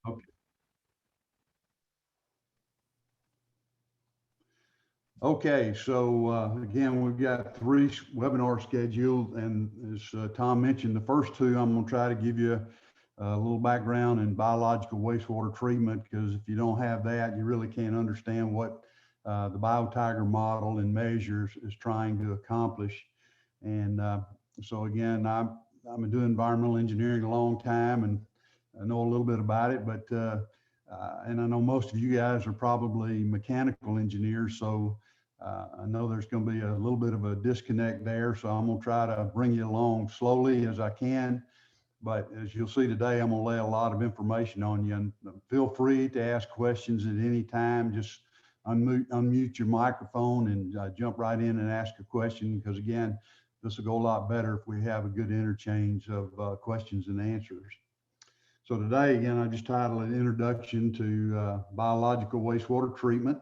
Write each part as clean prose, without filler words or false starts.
Okay. Okay, so again, we've got three webinars scheduled, and as Tom mentioned, the first two, I'm going to try to give you a little background in biological wastewater treatment, because if you don't have that, you really can't understand what the BioTiger model and measures is trying to accomplish. And so again, I've been doing environmental engineering a long time, and I know a little bit about it, but and I know most of you guys are probably mechanical engineers, so I know there's going to be a little bit of a disconnect there. So I'm going to try to bring you along slowly as I can. But as you'll see today, I'm going to lay a lot of information on you, and feel free to ask questions at any time. Just unmute your microphone and jump right in and ask a question, because again, this will go a lot better if we have a good interchange of questions and answers. So today, again, I just titled it Introduction to Biological Wastewater Treatment.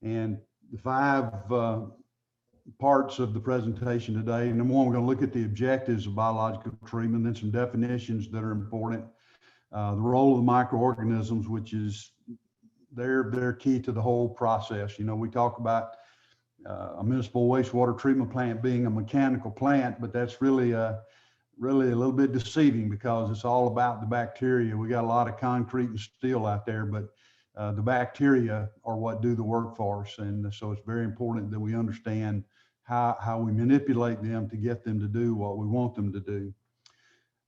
And the five parts of the presentation today. Number one, we're going to look at the objectives of biological treatment, then some definitions that are important. The role of the microorganisms, which is they're key to the whole process. You know, we talk about a municipal wastewater treatment plant being a mechanical plant, but that's really a little bit deceiving, because it's all about the bacteria. We got a lot of concrete and steel out there, but the bacteria are what do the work for us. And so it's very important that we understand how we manipulate them to get them to do what we want them to do.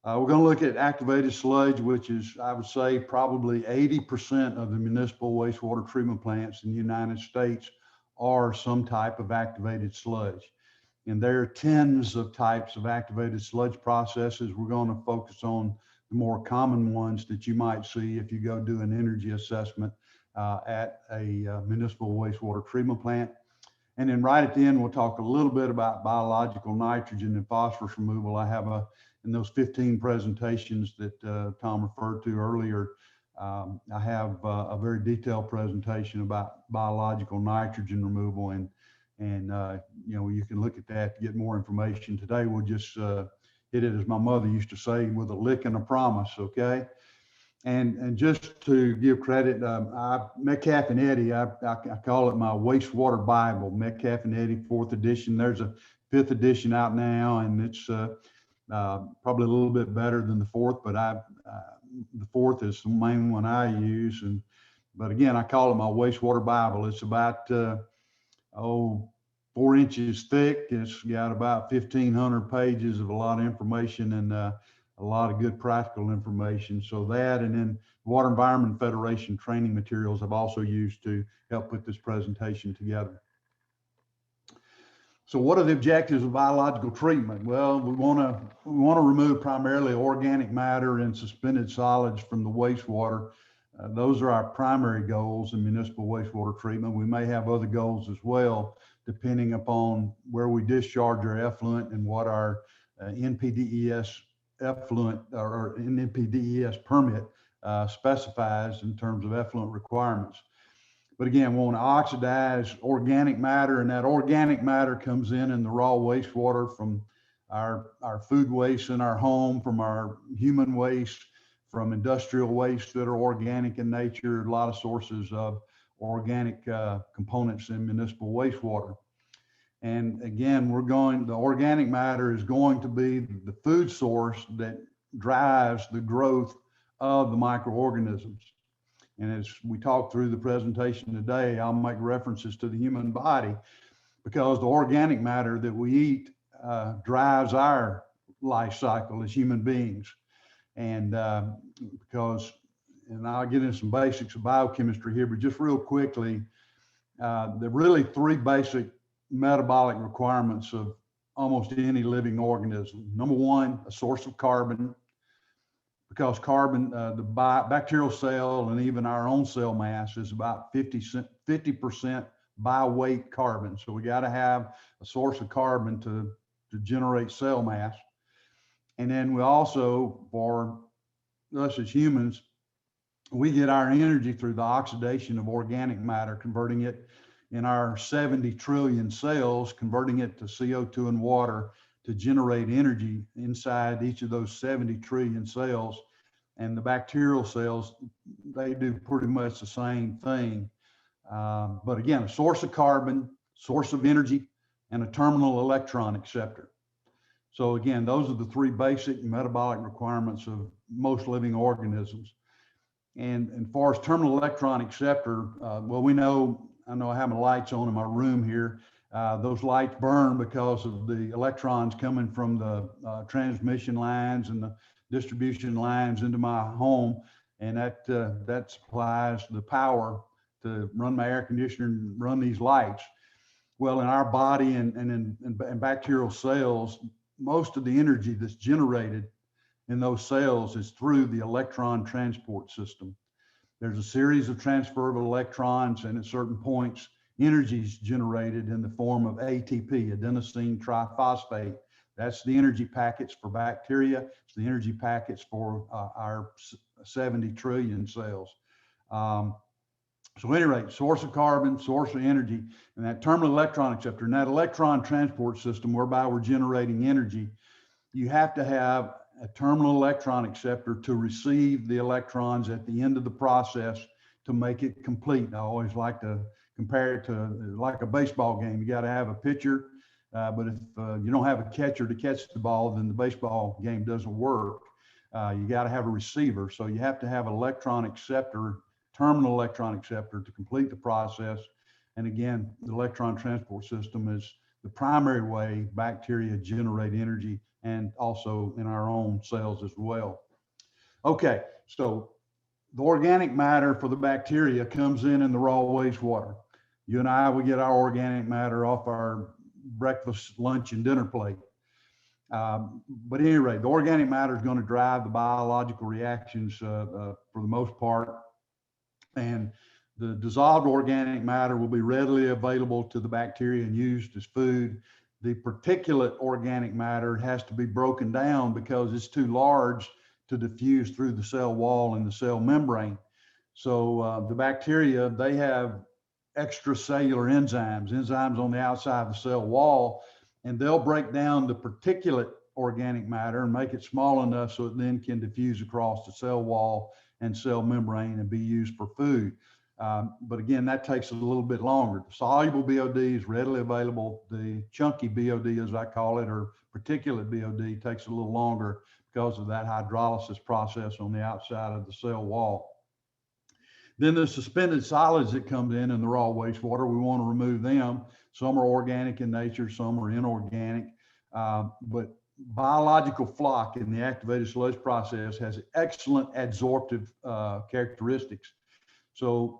We're going to look at activated sludge, which is, I would say, probably 80% of the municipal wastewater treatment plants in the United States are some type of activated sludge. And there are tens of types of activated sludge processes. We're going to focus on the more common ones that you might see if you go do an energy assessment at a municipal wastewater treatment plant. And then right at the end, we'll talk a little bit about biological nitrogen and phosphorus removal. I have in those 15 presentations that Tom referred to earlier, I have a very detailed presentation about biological nitrogen removal, and you know, you can look at that to get more information. Today, we'll just hit it, as my mother used to say, with a lick and a promise, okay? And just to give credit, Metcalf and Eddy, I call it my wastewater Bible, Metcalf and Eddy, 4th edition. There's a 5th edition out now, and it's probably a little bit better than the 4th, but the 4th is the main one I use. But again, I call it my wastewater Bible. It's about 4 inches thick. It's got about 1,500 pages of a lot of information, and a lot of good practical information. So that, and then Water Environment Federation training materials I've also used to help put this presentation together. So what are the objectives of biological treatment? Well, we want to remove primarily organic matter and suspended solids from the wastewater. Those are our primary goals in municipal wastewater treatment. We may have other goals as well, depending upon where we discharge our effluent and what our NPDES effluent or NPDES permit specifies in terms of effluent requirements. But again, we want to oxidize organic matter, and that organic matter comes in the raw wastewater from our food waste in our home, from our human waste, from industrial waste that are organic in nature, a lot of sources of organic components in municipal wastewater. And again, the organic matter is going to be the food source that drives the growth of the microorganisms. And as we talk through the presentation today, I'll make references to the human body, because the organic matter that we eat drives our life cycle as human beings. And because, and I'll get into some basics of biochemistry here, but just real quickly, there are really 3 basic metabolic requirements of almost any living organism. Number one, a source of carbon, because carbon, the bacterial cell and even our own cell mass is about 50% by weight carbon. So we got to have a source of carbon to generate cell mass. And then we also, for us as humans, we get our energy through the oxidation of organic matter, converting it in our 70 trillion cells, converting it to CO2 and water to generate energy inside each of those 70 trillion cells. And the bacterial cells, they do pretty much the same thing. But again, a source of carbon, source of energy, and a terminal electron acceptor. So again, those are the three basic metabolic requirements of most living organisms. And as far as terminal electron acceptor, well, I know I have my lights on in my room here. Those lights burn because of the electrons coming from the transmission lines and the distribution lines into my home. And that supplies the power to run my air conditioner and run these lights. Well, in our body and in bacterial cells, most of the energy that's generated in those cells is through the electron transport system. There's a series of transferable electrons, and at certain points, energy is generated in the form of ATP, adenosine triphosphate. That's the energy packets for bacteria. It's the energy packets for our 70 trillion cells. So at any rate, source of carbon, source of energy, and that terminal electron acceptor, and that electron transport system whereby we're generating energy, you have to have a terminal electron acceptor to receive the electrons at the end of the process to make it complete. I always like to compare it to like a baseball game. You got to have a pitcher, but if you don't have a catcher to catch the ball, then the baseball game doesn't work. You got to have a receiver. So you have to have an electron acceptor, terminal electron acceptor to complete the process. And again, the electron transport system is the primary way bacteria generate energy, and also in our own cells as well. Okay, so the organic matter for the bacteria comes in the raw wastewater. You and I, we get our organic matter off our breakfast, lunch, and dinner plate. But at any rate, the organic matter is going to drive the biological reactions for the most part. And the dissolved organic matter will be readily available to the bacteria and used as food. The particulate organic matter has to be broken down because it's too large to diffuse through the cell wall and the cell membrane. So the bacteria, they have extracellular enzymes on the outside of the cell wall, and they'll break down the particulate organic matter and make it small enough so it then can diffuse across the cell wall and cell membrane and be used for food. But again, that takes a little bit longer. The soluble BOD is readily available. The chunky BOD, as I call it, or particulate BOD, takes a little longer because of that hydrolysis process on the outside of the cell wall. Then the suspended solids that come in the raw wastewater, we want to remove them. Some are organic in nature, some are inorganic. But biological floc in the activated sludge process has excellent adsorptive characteristics. So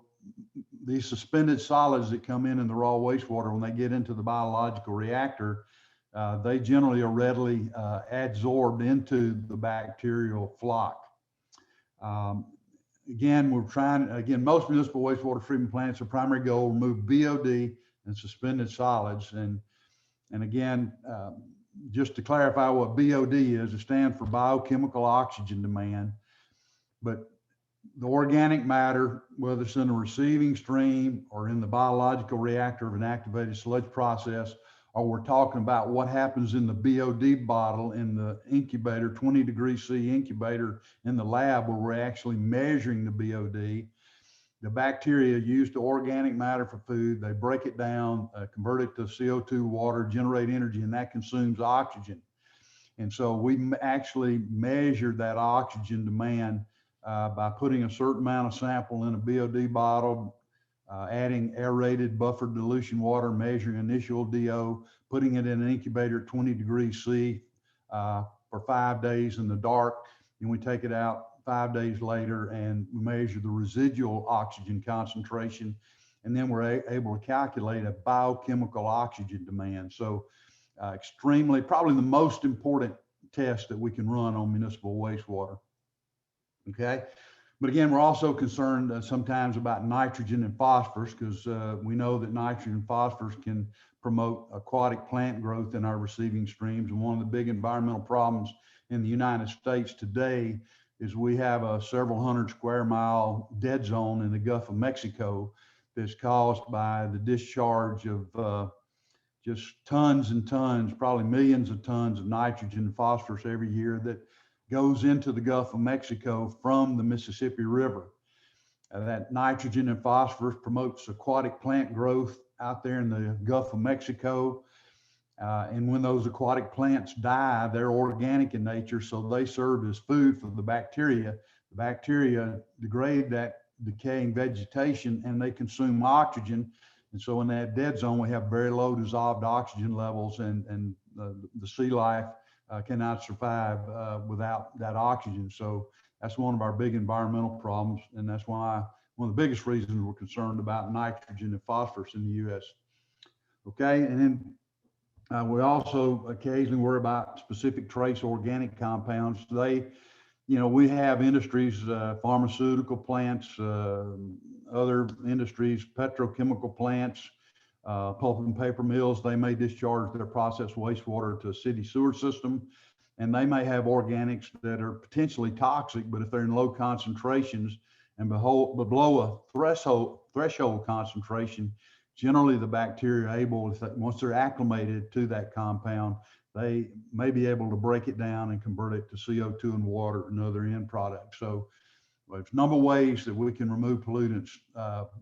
these suspended solids that come in the raw wastewater, when they get into the biological reactor, they generally are readily adsorbed into the bacterial floc. Again, most municipal wastewater treatment plants, their primary goal, remove BOD and suspended solids. And again, just to clarify what BOD is, it stands for biochemical oxygen demand. But the organic matter, whether it's in the receiving stream or in the biological reactor of an activated sludge process, or we're talking about what happens in the BOD bottle in the incubator, 20 degrees C incubator in the lab where we're actually measuring the BOD. The bacteria use the organic matter for food. They break it down, convert it to CO2 water, generate energy, and that consumes oxygen. And so we actually measure that oxygen demand by putting a certain amount of sample in a BOD bottle, adding aerated buffered dilution water, measuring initial DO, putting it in an incubator at 20 degrees C for 5 days in the dark. And we take it out 5 days later and we measure the residual oxygen concentration. And then we're able to calculate a biochemical oxygen demand. So probably the most important test that we can run on municipal wastewater. Okay. But again, we're also concerned sometimes about nitrogen and phosphorus because we know that nitrogen and phosphorus can promote aquatic plant growth in our receiving streams. And one of the big environmental problems in the United States today is we have a several hundred square mile dead zone in the Gulf of Mexico that's caused by the discharge of just tons and tons, probably millions of tons of nitrogen and phosphorus every year that goes into the Gulf of Mexico from the Mississippi River. That nitrogen and phosphorus promotes aquatic plant growth out there in the Gulf of Mexico. And when those aquatic plants die, they're organic in nature, so they serve as food for the bacteria. The bacteria degrade that decaying vegetation and they consume oxygen. And so in that dead zone, we have very low dissolved oxygen levels, and the sea life cannot survive without that oxygen. So that's one of our big environmental problems, and that's why one of the biggest reasons we're concerned about nitrogen and phosphorus in the U.S. Okay, and then we also occasionally worry about specific trace organic compounds. We have industries, pharmaceutical plants, other industries, petrochemical plants, pulp and paper mills. They may discharge their processed wastewater to a city sewer system, and they may have organics that are potentially toxic, but if they're in low concentrations and below a threshold concentration, generally the bacteria are able, once they're acclimated to that compound, they may be able to break it down and convert it to CO2 and water and other end products. So there's a number of ways that we can remove pollutants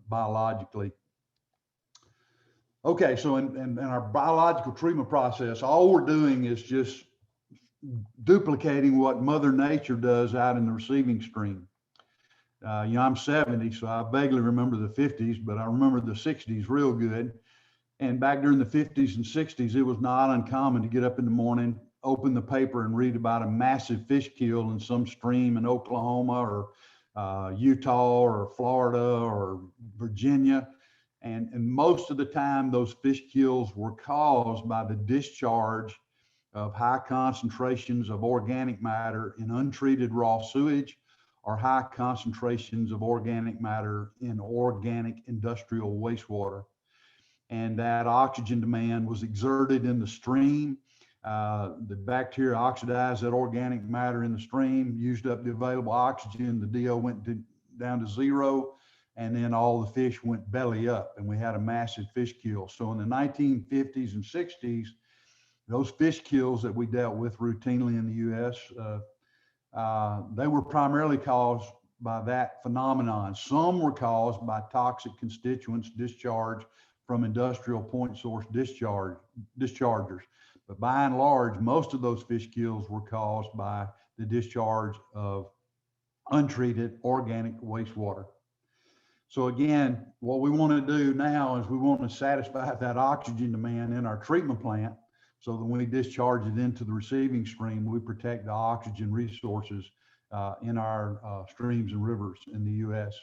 biologically. Okay, so in our biological treatment process, all we're doing is just duplicating what Mother Nature does out in the receiving stream. I'm 70, so I vaguely remember the 50s, but I remember the 60s real good. And back during the 50s and 60s, it was not uncommon to get up in the morning, open the paper, and read about a massive fish kill in some stream in Oklahoma or Utah or Florida or Virginia. And most of the time, those fish kills were caused by the discharge of high concentrations of organic matter in untreated raw sewage or high concentrations of organic matter in organic industrial wastewater. And that oxygen demand was exerted in the stream. The bacteria oxidized that organic matter in the stream, used up the available oxygen, the DO went down to zero, and then all the fish went belly up, and we had a massive fish kill. So in the 1950s and 60s, those fish kills that we dealt with routinely in the U.S., they were primarily caused by that phenomenon. Some were caused by toxic constituents discharged from industrial point source dischargers. But by and large, most of those fish kills were caused by the discharge of untreated organic wastewater. So again, what we want to do now is we want to satisfy that oxygen demand in our treatment plant so that when we discharge it into the receiving stream, we protect the oxygen resources in our streams and rivers in the U.S.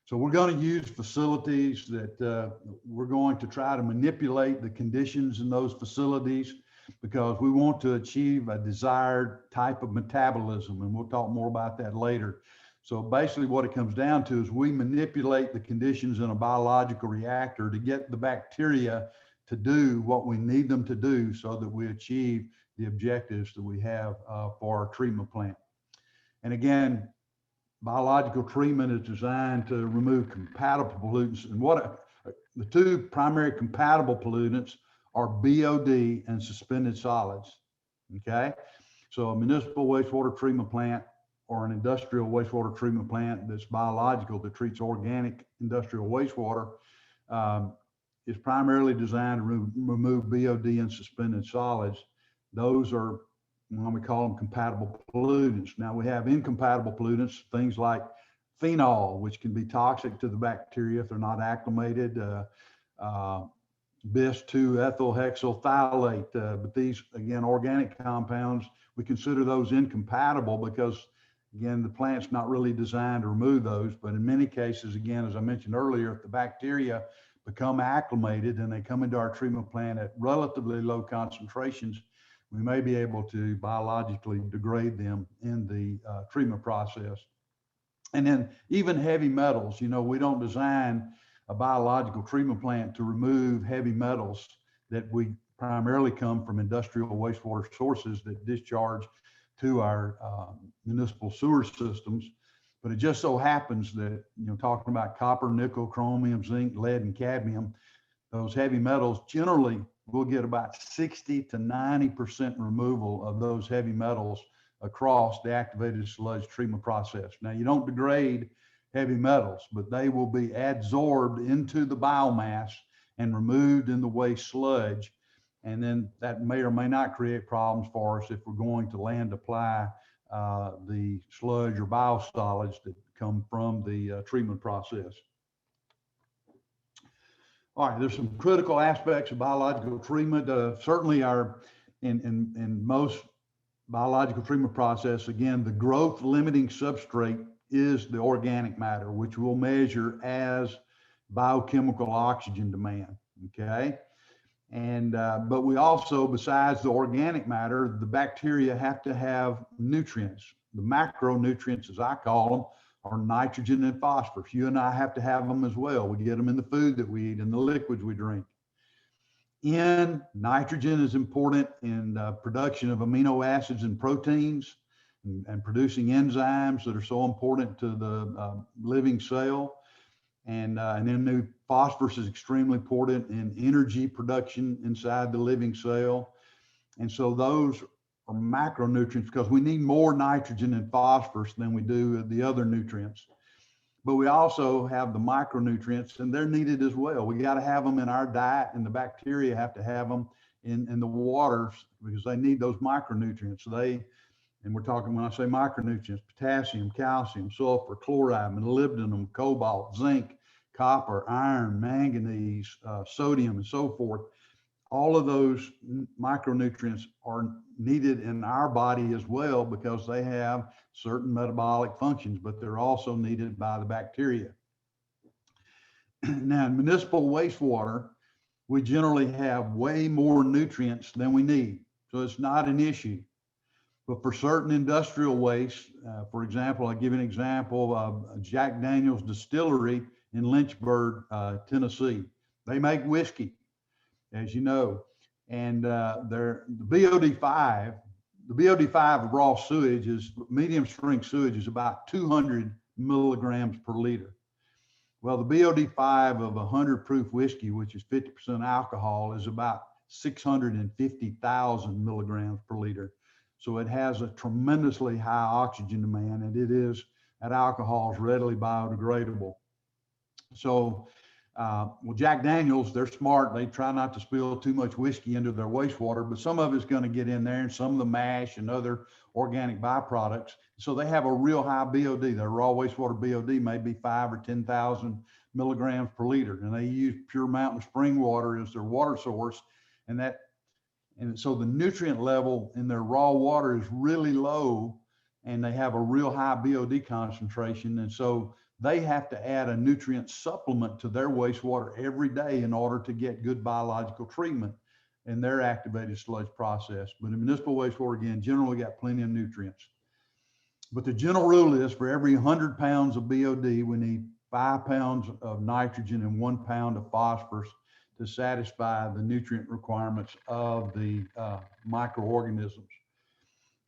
So we're going to use facilities that we're going to try to manipulate the conditions in those facilities because we want to achieve a desired type of metabolism, and we'll talk more about that later. So basically what it comes down to is we manipulate the conditions in a biological reactor to get the bacteria to do what we need them to do so that we achieve the objectives that we have for our treatment plant. And again, biological treatment is designed to remove compatible pollutants. And the two primary compatible pollutants are BOD and suspended solids, okay? So a municipal wastewater treatment plant or an industrial wastewater treatment plant that's biological that treats organic industrial wastewater is primarily designed to remove BOD and suspended solids. Those are we call them compatible pollutants. Now we have incompatible pollutants, things like phenol, which can be toxic to the bacteria if they're not acclimated, bis-2-ethyl hexylphthalate. But these, again, organic compounds, we consider those incompatible because, again, the plant's not really designed to remove those. But in many cases, again, as I mentioned earlier, if the bacteria become acclimated and they come into our treatment plant at relatively low concentrations, we may be able to biologically degrade them in the treatment process. And then even heavy metals, we don't design a biological treatment plant to remove heavy metals that we primarily come from industrial wastewater sources that discharge to our municipal sewer systems. But it just so happens that, talking about copper, nickel, chromium, zinc, lead, and cadmium, those heavy metals generally we'll get about 60 to 90% removal of those heavy metals across the activated sludge treatment process. Now, you don't degrade heavy metals, but they will be adsorbed into the biomass and removed in the waste sludge. And then that may or may not create problems for us if we're going to land apply the sludge or biosolids that come from the treatment process. All right, there's some critical aspects of biological treatment. Certainly in most biological treatment process, again, the growth limiting substrate is the organic matter, which we'll measure as biochemical oxygen demand, okay? And, but we also, besides the organic matter, the bacteria have to have nutrients. The macronutrients, as I call them, are nitrogen and phosphorus. You and I have to have them as well. We get them in the food that we eat and the liquids we drink. Nitrogen is important in production of amino acids and proteins and producing enzymes that are so important to the living cell. And then the phosphorus is extremely important in energy production inside the living cell. And so those are macronutrients because we need more nitrogen and phosphorus than we do the other nutrients. But we also have the micronutrients, and they're needed as well. We got to have them in our diet, and the bacteria have to have them in the waters because they need those micronutrients. And we're talking, when I say micronutrients, potassium, calcium, sulfur, chloride, molybdenum, cobalt, zinc, copper, iron, manganese, sodium, and so forth. All of those micronutrients are needed in our body as well because they have certain metabolic functions, but they're also needed by the bacteria. Now, in municipal wastewater, we generally have way more nutrients than we need, so it's not an issue. But for certain industrial waste, for example, I'll give you an example of Jack Daniel's distillery in Lynchburg, Tennessee. They make whiskey, as you know, and the BOD5 of raw sewage is medium strength sewage is about 200 milligrams per liter. Well, the BOD5 of 100 proof whiskey, which is 50% alcohol, is about 650,000 milligrams per liter. So it has a tremendously high oxygen demand, and that alcohol is readily biodegradable. So, well, Jack Daniel's, they're smart. They try not to spill too much whiskey into their wastewater, but some of it's going to get in there, and some of the mash and other organic byproducts. So they have a real high BOD. Their raw wastewater BOD may be 5,000 or 10,000 milligrams per liter, and they use pure mountain spring water as their water source, and so the nutrient level in their raw water is really low, and they have a real high BOD concentration. And so they have to add a nutrient supplement to their wastewater every day in order to get good biological treatment in their activated sludge process. But in municipal wastewater, again, generally got plenty of nutrients. But the general rule is for every 100 pounds of BOD, we need 5 pounds of nitrogen and 1 pound of phosphorus to satisfy the nutrient requirements of the microorganisms.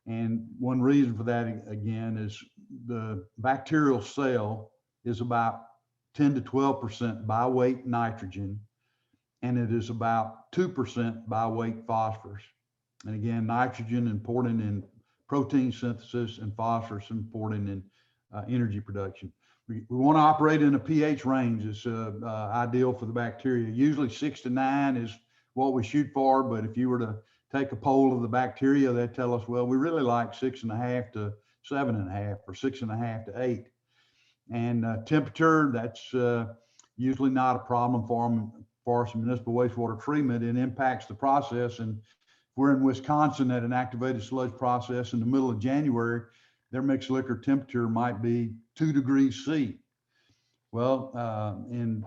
And one reason for that, again, is the bacterial cell is about 10 to 12% by weight nitrogen, and it is about 2% by weight phosphorus. And again, nitrogen important in protein synthesis and phosphorus important in energy production. We want to operate in a pH range that's ideal for the bacteria. Usually 6 to 9 is what we shoot for, but if you were to take a poll of the bacteria, they'd tell us, well, we really like 6.5 to 7.5 or 6.5 to 8. And temperature, that's usually not a problem for us in municipal wastewater treatment. It impacts the process. And if we're in Wisconsin at an activated sludge process in the middle of January, their mixed liquor temperature might be 2 degrees C. Well, in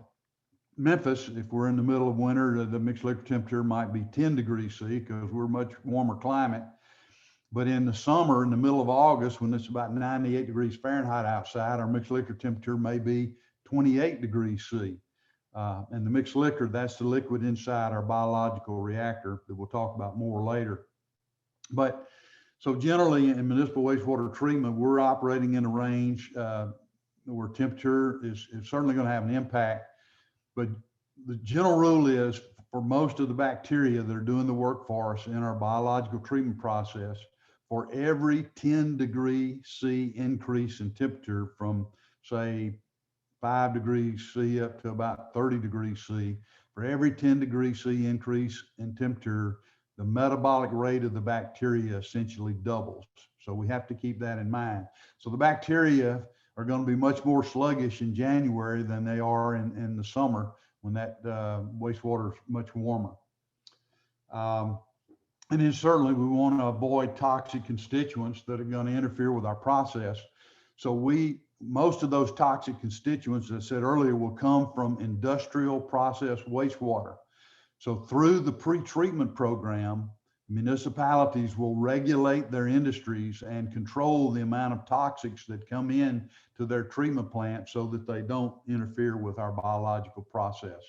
Memphis, if we're in the middle of winter, the mixed liquor temperature might be 10 degrees C because we're a much warmer climate. But in the summer, in the middle of August, when it's about 98 degrees Fahrenheit outside, our mixed liquor temperature may be 28 degrees C. And the mixed liquor, that's the liquid inside our biological reactor that we'll talk about more later. But so generally in municipal wastewater treatment, we're operating in a range where temperature is certainly going to have an impact. But the general rule is for most of the bacteria that are doing the work for us in our biological treatment process, for every 10°C increase in temperature from, say, 5 degrees C up to about 30 degrees C, for every 10°C increase in temperature, the metabolic rate of the bacteria essentially doubles. So we have to keep that in mind. So the bacteria are going to be much more sluggish in January than they are in the summer when that wastewater is much warmer. And then certainly we want to avoid toxic constituents that are going to interfere with our process. So most of those toxic constituents, as I said earlier, will come from industrial process wastewater. So through the pre-treatment program, municipalities will regulate their industries and control the amount of toxics that come in to their treatment plant so that they don't interfere with our biological process.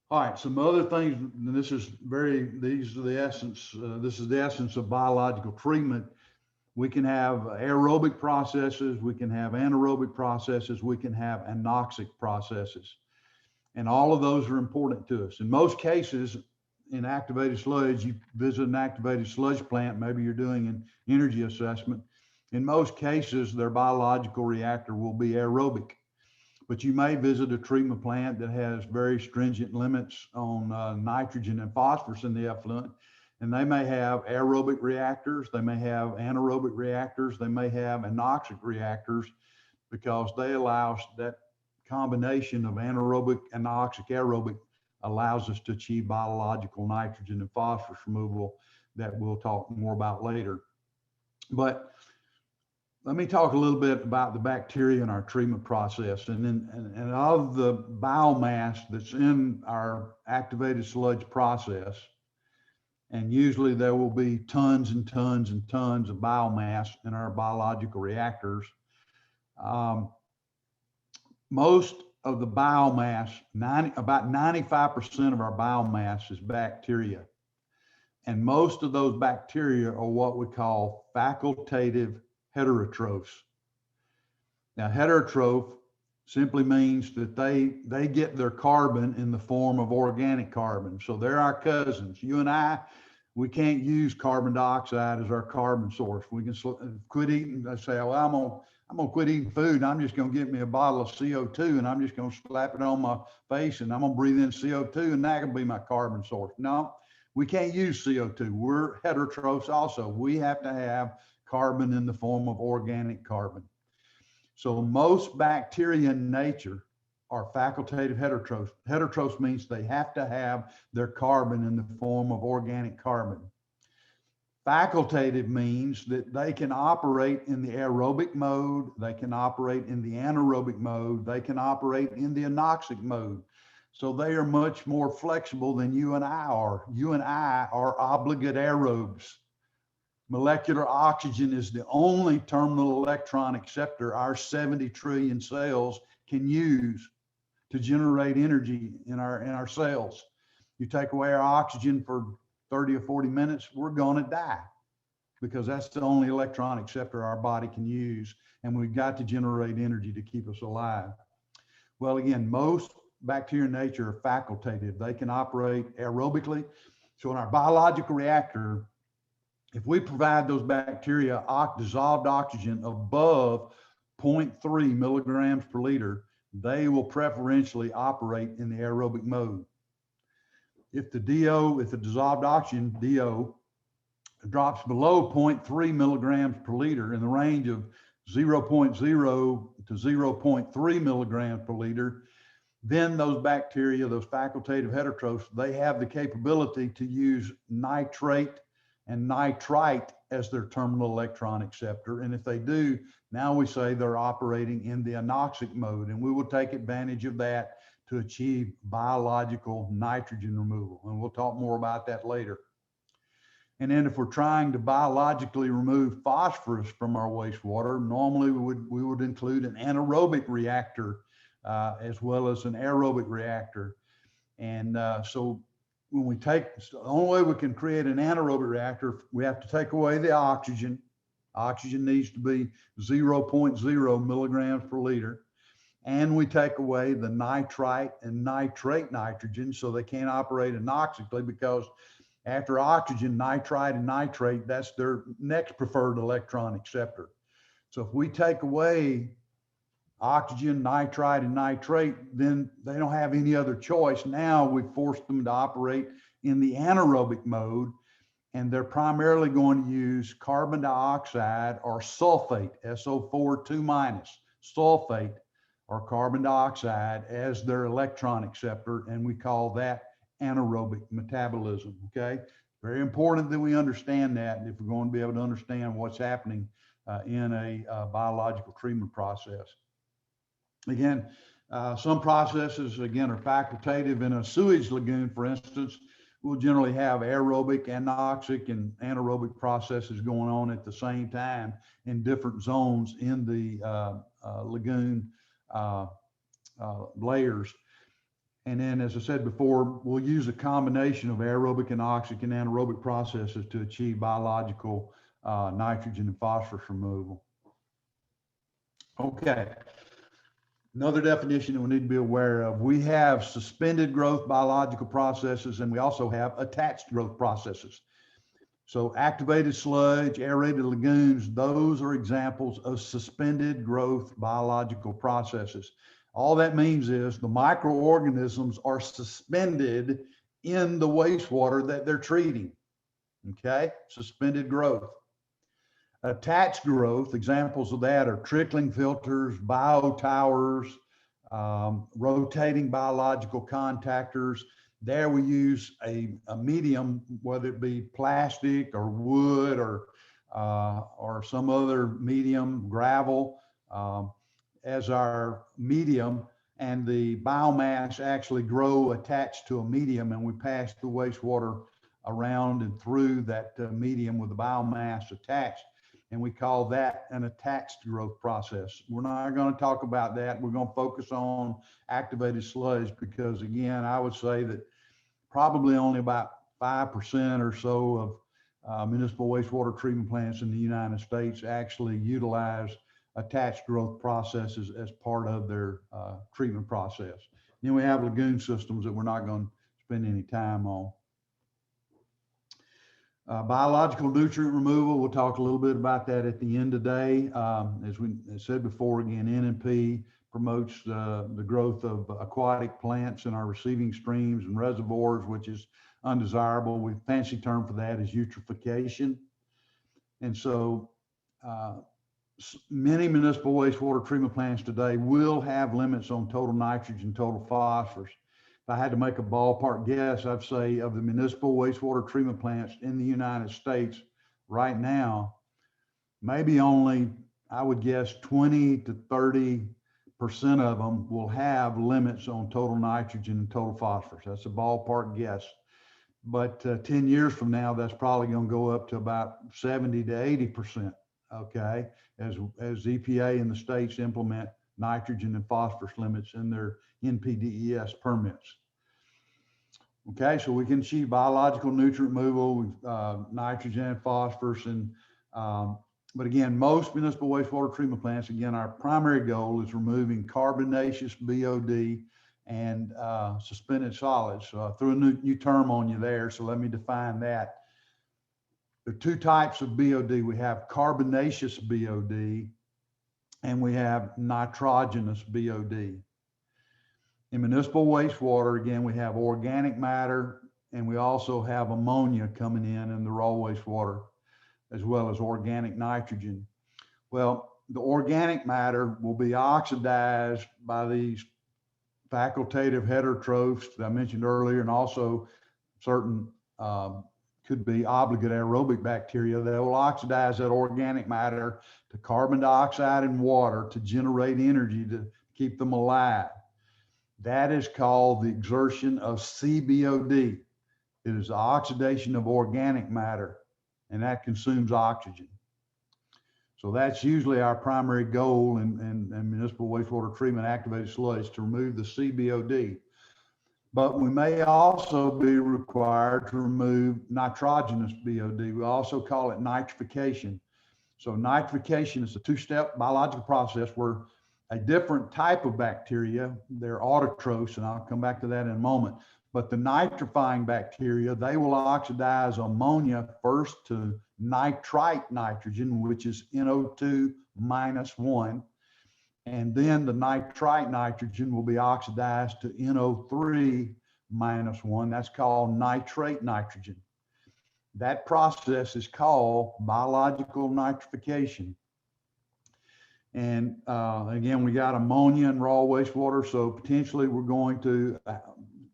All right, some other things, and this is the essence of biological treatment. We can have aerobic processes, we can have anaerobic processes, we can have anoxic processes. And all of those are important to us. In most cases, in activated sludge, you visit an activated sludge plant, maybe you're doing an energy assessment. In most cases, their biological reactor will be aerobic. But you may visit a treatment plant that has very stringent limits on nitrogen and phosphorus in the effluent. And they may have aerobic reactors, they may have anaerobic reactors, they may have anoxic reactors, because they allow that combination of anaerobic, anoxic, aerobic allows us to achieve biological nitrogen and phosphorus removal that we'll talk more about later. But let me talk a little bit about the bacteria in our treatment process. And of the biomass that's in our activated sludge process, and usually there will be tons and tons and tons of biomass in our biological reactors. Most of the biomass, about 95% of our biomass is bacteria. And most of those bacteria are what we call facultative heterotrophs. Now, heterotroph simply means that they get their carbon in the form of organic carbon. So they're our cousins. You and I, we can't use carbon dioxide as our carbon source. We can quit eating. I say, well, I'm gonna quit eating food and I'm just gonna get me a bottle of CO2 and I'm just gonna slap it on my face and I'm gonna breathe in CO2 and that can be my carbon source. No, we can't use CO2. We're heterotrophs also. We have to have carbon in the form of organic carbon. So most bacteria in nature are facultative heterotrophs. Heterotrophs means they have to have their carbon in the form of organic carbon. Facultative means that they can operate in the aerobic mode, they can operate in the anaerobic mode, they can operate in the anoxic mode. So they are much more flexible than you and I are. You and I are obligate aerobes. Molecular oxygen is the only terminal electron acceptor our 70 trillion cells can use to generate energy in our cells. You take away our oxygen for 30 or 40 minutes, we're going to die, because that's the only electron acceptor our body can use, and we've got to generate energy to keep us alive. Well, again, most bacteria in nature are facultative. They can operate aerobically. So in our biological reactor, if we provide those bacteria dissolved oxygen above 0.3 milligrams per liter, they will preferentially operate in the aerobic mode. If the dissolved oxygen, DO, drops below 0.3 milligrams per liter in the range of 0.0 to 0.3 milligrams per liter, then those bacteria, those facultative heterotrophs, they have the capability to use nitrate and nitrite as their terminal electron acceptor. And if they do, now we say they're operating in the anoxic mode, and we will take advantage of that to achieve biological nitrogen removal. And we'll talk more about that later. And then if we're trying to biologically remove phosphorus from our wastewater, normally we would include an anaerobic reactor as well as an aerobic reactor. And so when the only way we can create an anaerobic reactor, we have to take away the oxygen. Oxygen needs to be 0.0 milligrams per liter. And we take away the nitrite and nitrate nitrogen, so they can't operate anoxically, because After oxygen, nitrite and nitrate, that's their next preferred electron acceptor. So if we take away oxygen, nitrite, and nitrate, then they don't have any other choice. Now we've forced them to operate in the anaerobic mode, and they're primarily going to use carbon dioxide or sulfate, SO4 2-, sulfate or carbon dioxide as their electron acceptor, and we call that anaerobic metabolism, okay? Very important that we understand that if we're going to be able to understand what's happening in a biological treatment process. Again, some processes, again, are facultative. In a sewage lagoon, for instance, we'll generally have aerobic, anoxic, and anaerobic processes going on at the same time in different zones in the lagoon layers. And then, as I said before, we'll use a combination of aerobic, anoxic, and anaerobic processes to achieve biological nitrogen and phosphorus removal. Okay. Another definition that we need to be aware of, we have suspended growth biological processes, and we also have attached growth processes. So activated sludge, aerated lagoons, those are examples of suspended growth biological processes. All that means is the microorganisms are suspended in the wastewater that they're treating, okay? Suspended growth. Attached growth, examples of that are trickling filters, biotowers, rotating biological contactors. There we use a medium, whether it be plastic or wood or some other medium, gravel, as our medium, and the biomass actually grow attached to a medium, and we pass the wastewater around and through that medium with the biomass attached. And we call that an attached growth process. We're not going to talk about that. We're going to focus on activated sludge because, again, I would say that probably only about 5% or so of municipal wastewater treatment plants in the United States actually utilize attached growth processes as part of their treatment process. Then we have lagoon systems that we're not going to spend any time on. Biological nutrient removal, we'll talk a little bit about that at the end today. As we said before, again, NNP promotes the growth of aquatic plants in our receiving streams and reservoirs, which is undesirable. The fancy term for that is eutrophication. And so many municipal wastewater treatment plants today will have limits on total nitrogen, total phosphorus. If I had to make a ballpark guess, I'd say of the municipal wastewater treatment plants in the United States right now, maybe only, I would guess 20 to 30% of them will have limits on total nitrogen and total phosphorus. That's a ballpark guess. But 10 years from now, that's probably going to go up to about 70 to 80%, okay, as EPA and the states implement nitrogen and phosphorus limits in their NPDES permits. Okay, so we can achieve biological nutrient removal, nitrogen and phosphorus, and but again, most municipal wastewater treatment plants, again, our primary goal is removing carbonaceous BOD and suspended solids. So I threw a new term on you there, so let me define that. There are two types of BOD. We have carbonaceous BOD and we have nitrogenous BOD. In municipal wastewater, again, we have organic matter and we also have ammonia coming in the raw wastewater, as well as organic nitrogen. Well, the organic matter will be oxidized by these facultative heterotrophs that I mentioned earlier, and also certain could be obligate aerobic bacteria that will oxidize that organic matter to carbon dioxide and water to generate energy to keep them alive. That is called the exertion of CBOD. It is the oxidation of organic matter, and that consumes oxygen. So that's usually our primary goal in municipal wastewater treatment activated sludge, to remove the CBOD. But we may also be required to remove nitrogenous BOD. We also call it nitrification. So nitrification is a two-step biological process where a different type of bacteria, they're autotrophs, and I'll come back to that in a moment, But the nitrifying bacteria, they will oxidize ammonia first to nitrite nitrogen, which is NO2 minus 1. And then the nitrite nitrogen will be oxidized to NO3 minus 1. That's called nitrate nitrogen. That process is called biological nitrification. And again, we got ammonia and raw wastewater, so potentially we're going to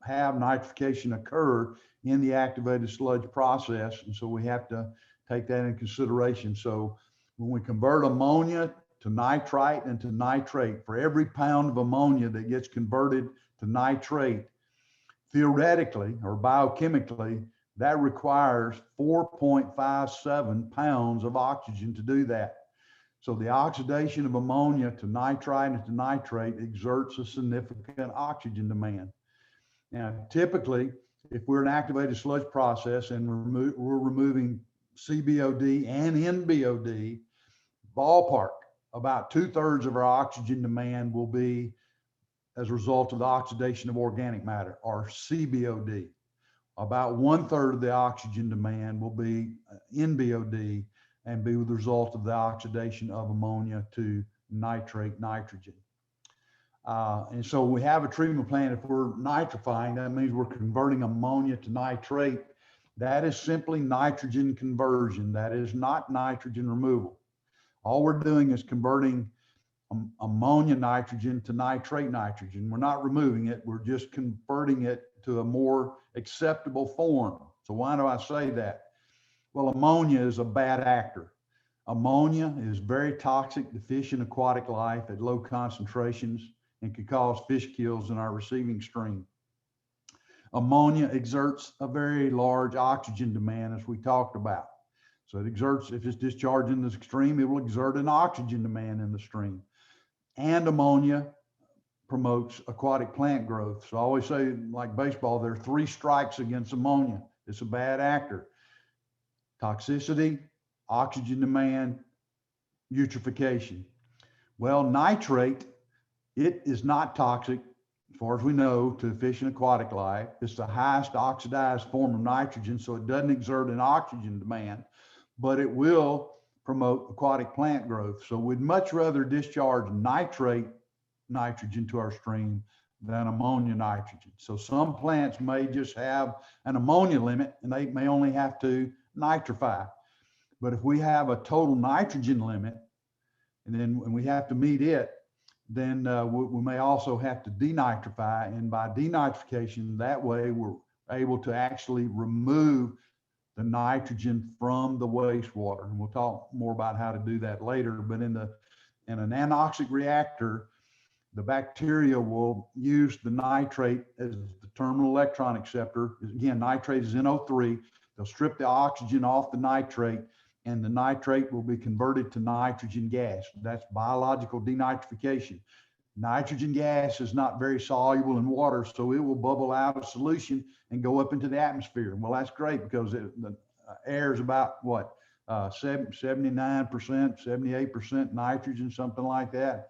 have nitrification occur in the activated sludge process. And so we have to take that in consideration. So when we convert ammonia to nitrite and to nitrate, for every pound of ammonia that gets converted to nitrate, theoretically or biochemically, that requires 4.57 pounds of oxygen to do that. So the oxidation of ammonia to nitrite and to nitrate exerts a significant oxygen demand. Now, typically, if we're an activated sludge process and we're removing CBOD and NBOD, ballpark, about 2/3 of our oxygen demand will be as a result of the oxidation of organic matter, or CBOD. About 1/3 of the oxygen demand will be NBOD and be the result of the oxidation of ammonia to nitrate nitrogen. And so we have a treatment plant. If we're nitrifying, that means we're converting ammonia to nitrate. That is simply nitrogen conversion. That is not nitrogen removal. All we're doing is converting ammonia nitrogen to nitrate nitrogen. We're not removing it. We're just converting it to a more acceptable form. So why do I say that? Well, ammonia is a bad actor. Ammonia is very toxic to fish and aquatic life at low concentrations and can cause fish kills in our receiving stream. Ammonia exerts a very large oxygen demand, as we talked about. So it exerts, if it's discharged in the stream, it will exert an oxygen demand in the stream. And ammonia promotes aquatic plant growth. So I always say, like baseball, there are 3 strikes against ammonia. It's a bad actor: toxicity, oxygen demand, eutrophication. Well, nitrate, it is not toxic, as far as we know, to fish and aquatic life. It's the highest oxidized form of nitrogen, so it doesn't exert an oxygen demand, but it will promote aquatic plant growth. So we'd much rather discharge nitrate nitrogen to our stream than ammonia nitrogen. So some plants may just have an ammonia limit and they may only have to nitrify. But if we have a total nitrogen limit and then when we have to meet it, then we may also have to denitrify. And by denitrification, that way we're able to actually remove the nitrogen from the wastewater. And we'll talk more about how to do that later. But in an anoxic reactor, the bacteria will use the nitrate as the terminal electron acceptor. Again, nitrate is NO3. They'll strip the oxygen off the nitrate, and the nitrate will be converted to nitrogen gas. That's biological denitrification. Nitrogen gas is not very soluble in water, so it will bubble out of solution and go up into the atmosphere. Well, that's great because the air is about what, 79%, 78% nitrogen, something like that.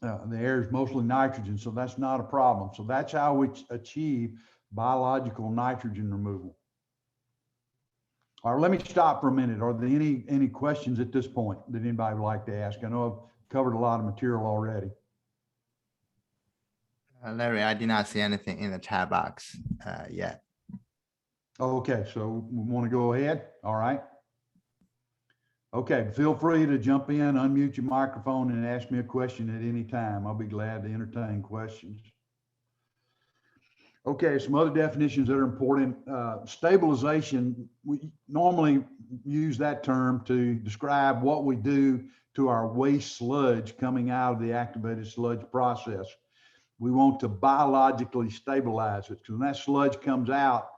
The air is mostly nitrogen, so that's not a problem. So that's how we achieve biological nitrogen removal. All right, let me stop for a minute. Are there any questions at this point that anybody would like to ask? I know I've covered a lot of material already. Larry, I did not see anything in the chat box yet. Okay, so we want to go ahead. All right. Okay, feel free to jump in, unmute your microphone, and ask me a question at any time. I'll be glad to entertain questions. Okay, some other definitions that are important. Stabilization, we normally use that term to describe what we do to our waste sludge coming out of the activated sludge process. We want to biologically stabilize it, because when that sludge comes out,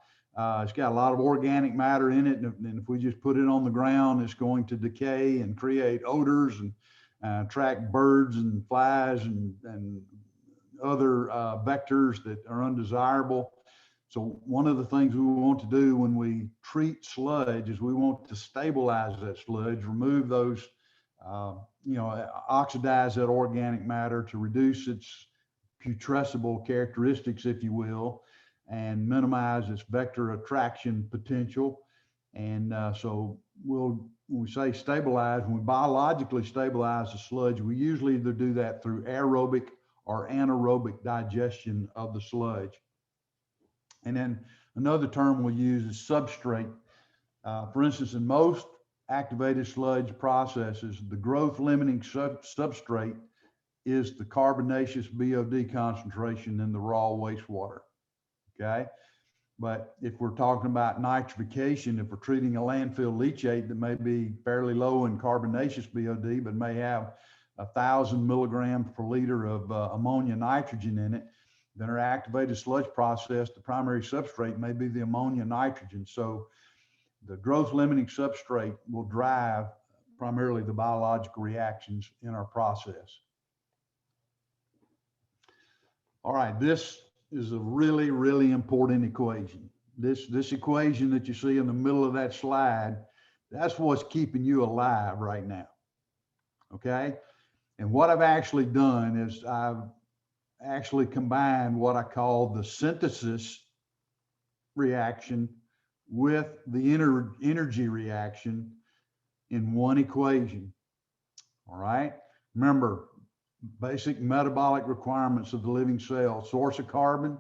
it's got a lot of organic matter in it, and if we just put it on the ground, it's going to decay and create odors and attract birds and flies and other vectors that are undesirable. So one of the things we want to do when we treat sludge is we want to stabilize that sludge, remove those, oxidize that organic matter to reduce its putrescible characteristics, if you will, and minimize its vector attraction potential. And so when we say stabilize, when we biologically stabilize the sludge, we usually either do that through aerobic or anaerobic digestion of the sludge. And then another term we'll use is substrate. For instance, in most activated sludge processes, the growth limiting substrate is the carbonaceous BOD concentration in the raw wastewater. Okay. But if we're talking about nitrification, if we're treating a landfill leachate that may be fairly low in carbonaceous BOD, but may have 1,000 milligrams per liter of ammonia nitrogen in it, then our activated sludge process, the primary substrate may be the ammonia nitrogen. So the growth limiting substrate will drive primarily the biological reactions in our process. All right, this is a really, really important equation. This equation that you see in the middle of that slide, that's what's keeping you alive right now. Okay. And what I've actually done is I've actually combined what I call the synthesis reaction with the energy reaction in one equation. All right. Remember, basic metabolic requirements of the living cell: source of carbon,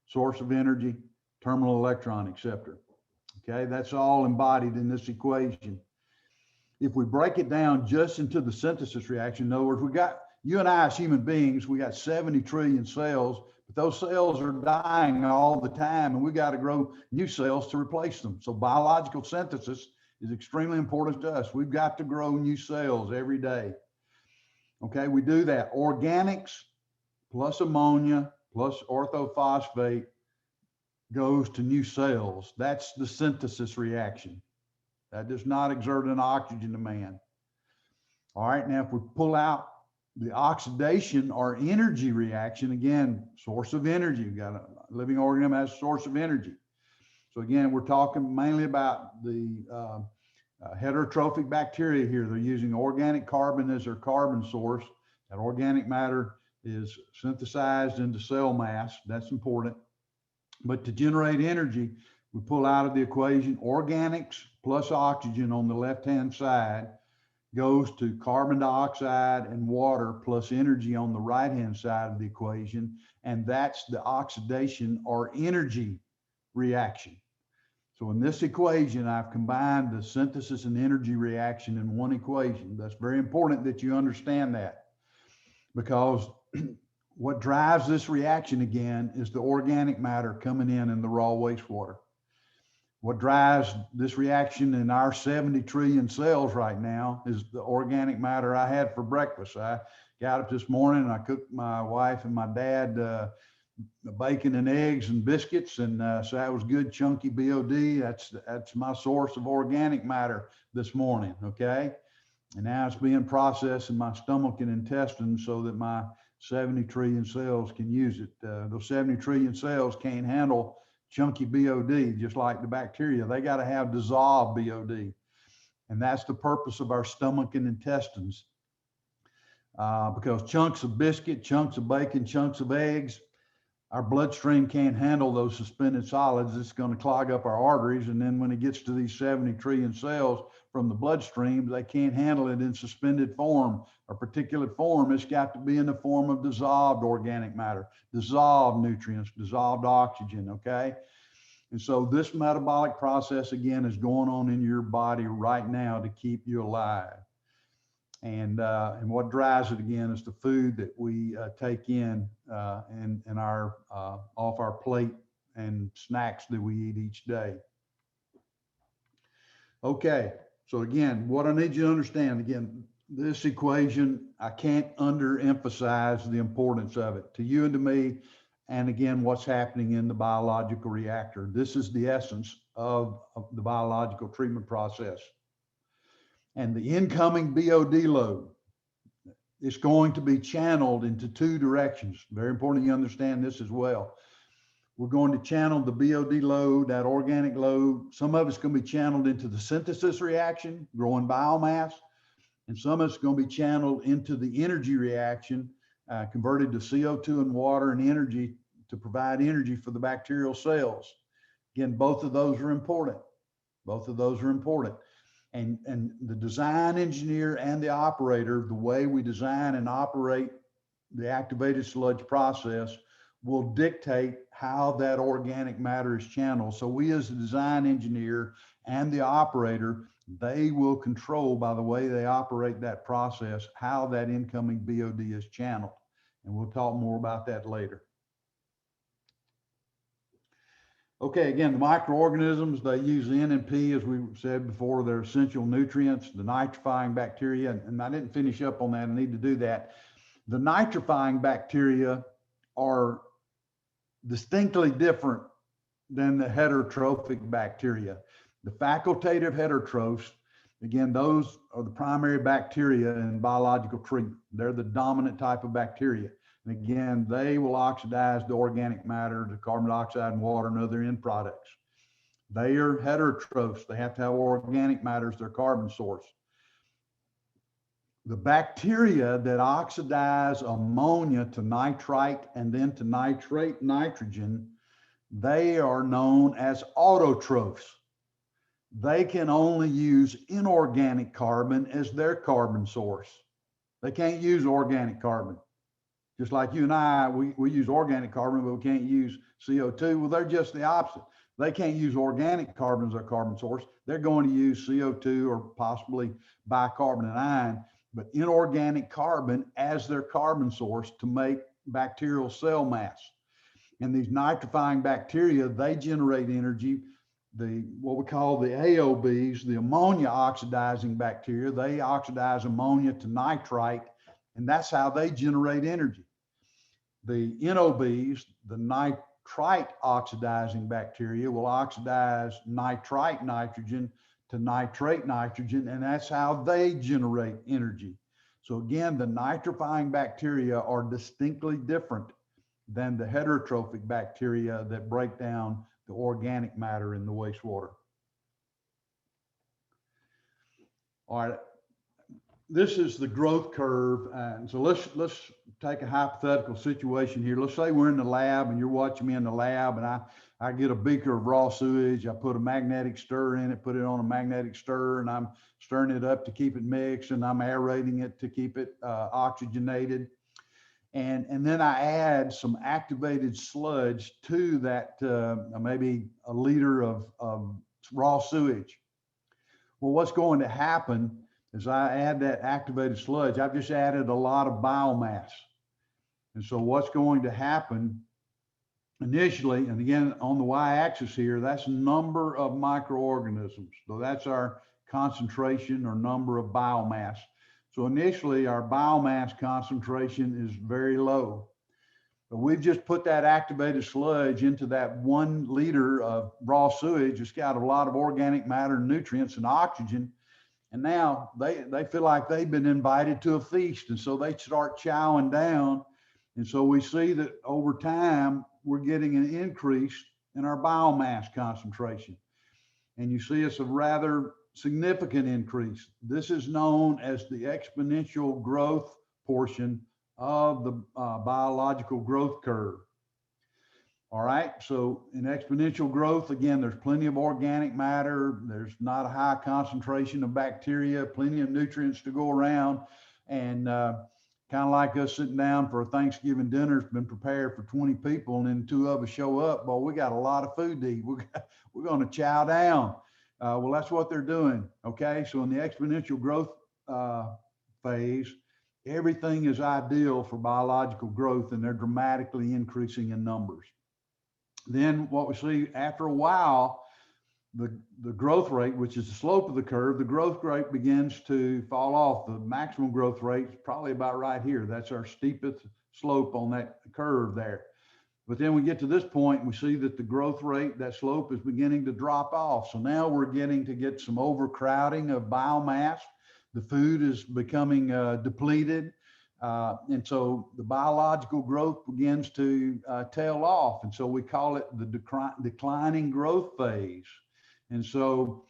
source of energy, terminal electron acceptor. Okay, that's all embodied in this equation. If we break it down just into the synthesis reaction, in other words, you and I as human beings, we got 70 trillion cells, but those cells are dying all the time, and we got to grow new cells to replace them. So biological synthesis is extremely important to us. We've got to grow new cells every day. Okay, we do that. Organics plus ammonia plus orthophosphate goes to new cells. That's the synthesis reaction. That does not exert an oxygen demand. All right, now if we pull out the oxidation or energy reaction, again, source of energy. We've got a living organism as a source of energy. So again, we're talking mainly about the heterotrophic bacteria here. They're using organic carbon as their carbon source. That organic matter is synthesized into cell mass. That's important. But to generate energy, we pull out of the equation organics plus oxygen on the left-hand side goes to carbon dioxide and water plus energy on the right-hand side of the equation. And that's the oxidation or energy reaction. So in this equation, I've combined the synthesis and energy reaction in one equation. That's very important that you understand that, because what drives this reaction again is the organic matter coming in the raw wastewater. What drives this reaction in our 70 trillion cells right now is the organic matter I had for breakfast. I got up this morning and I cooked my wife and my dad bacon and eggs and biscuits, and so that was good chunky BOD. That's my source of organic matter this morning. Okay, and now it's being processed in my stomach and intestines so that my 70 trillion cells can use it. Those 70 trillion cells can't handle chunky BOD, just like the bacteria. They got to have dissolved BOD, and that's the purpose of our stomach and intestines, because chunks of biscuit, chunks of bacon, chunks of eggs, our bloodstream can't handle those suspended solids. It's going to clog up our arteries. And then when it gets to these 70 trillion cells from the bloodstream, they can't handle it in suspended form or particulate form. It's got to be in the form of dissolved organic matter, dissolved nutrients, dissolved oxygen. Okay. And so this metabolic process again is going on in your body right now to keep you alive. And what drives it again is the food that we take in and our off our plate and snacks that we eat each day. Okay, so again, what I need you to understand, again, this equation, I can't underemphasize the importance of it to you and to me. And again, what's happening in the biological reactor. This is the essence of the biological treatment process. And the incoming BOD load is going to be channeled into two directions. Very important you understand this as well. We're going to channel the BOD load, that organic load. Some of it's going to be channeled into the synthesis reaction, growing biomass, and some of it's going to be channeled into the energy reaction, converted to CO2 and water and energy to provide energy for the bacterial cells. Again, both of those are important. Both of those are important. And the design engineer and the operator, the way we design and operate the activated sludge process will dictate how that organic matter is channeled. So we as the design engineer and the operator, they will control by the way they operate that process, how that incoming BOD is channeled. And we'll talk more about that later. Okay, again, the microorganisms, they use N and P, as we said before, they're essential nutrients, the nitrifying bacteria, and I didn't finish up on that, I need to do that. The nitrifying bacteria are distinctly different than the heterotrophic bacteria. The facultative heterotrophs, again, those are the primary bacteria in biological treatment. They're the dominant type of bacteria. And again, they will oxidize the organic matter, the carbon dioxide and water and other end products. They are heterotrophs. They have to have organic matter as their carbon source. The bacteria that oxidize ammonia to nitrite and then to nitrate nitrogen, they are known as autotrophs. They can only use inorganic carbon as their carbon source. They can't use organic carbon. Just like you and I, we use organic carbon, but we can't use CO2. Well, they're just the opposite. They can't use organic carbon as their carbon source. They're going to use CO2 or possibly bicarbonate ion, but inorganic carbon as their carbon source to make bacterial cell mass. And these nitrifying bacteria, they generate energy. What we call the AOBs, the ammonia oxidizing bacteria, they oxidize ammonia to nitrite, and that's how they generate energy. The NOBs, the nitrite oxidizing bacteria, will oxidize nitrite nitrogen to nitrate nitrogen, and that's how they generate energy. So again, the nitrifying bacteria are distinctly different than the heterotrophic bacteria that break down the organic matter in the wastewater. All right, this is the growth curve. And so let's take a hypothetical situation here. Let's say we're in the lab and you're watching me in the lab, and I get a beaker of raw sewage. I put a magnetic stir in it, put it on a magnetic stir, and I'm stirring it up to keep it mixed, and I'm aerating it to keep it oxygenated. And then I add some activated sludge to that, maybe a liter of raw sewage. Well, what's going to happen is I add that activated sludge. I've just added a lot of biomass. And so what's going to happen initially, and again, on the y-axis here, that's number of microorganisms. So that's our concentration or number of biomass. So initially, our biomass concentration is very low. But we've just put that activated sludge into that 1 liter of raw sewage. It's got a lot of organic matter, nutrients, and oxygen. And now they feel like they've been invited to a feast. And so they start chowing down. And so we see that over time, we're getting an increase in our biomass concentration. And you see it's a rather significant increase. This is known as the exponential growth portion of the biological growth curve. All right, so in exponential growth, again, there's plenty of organic matter. There's not a high concentration of bacteria, plenty of nutrients to go around. And kind of like us sitting down for a Thanksgiving dinner, it's been prepared for 20 people, and then 2 of us show up. Well, we got a lot of food to eat. We're going to chow down. Well, that's what they're doing. Okay, so in the exponential growth phase, everything is ideal for biological growth, and they're dramatically increasing in numbers. Then what we see after a while, the growth rate, which is the slope of the curve, the growth rate begins to fall off. The maximum growth rate is probably about right here. That's our steepest slope on that curve there. But then we get to this point and we see that the growth rate, that slope is beginning to drop off. So now we're getting to get some overcrowding of biomass. The food is becoming depleted. And so the biological growth begins to tail off. And so we call it the declining growth phase. And so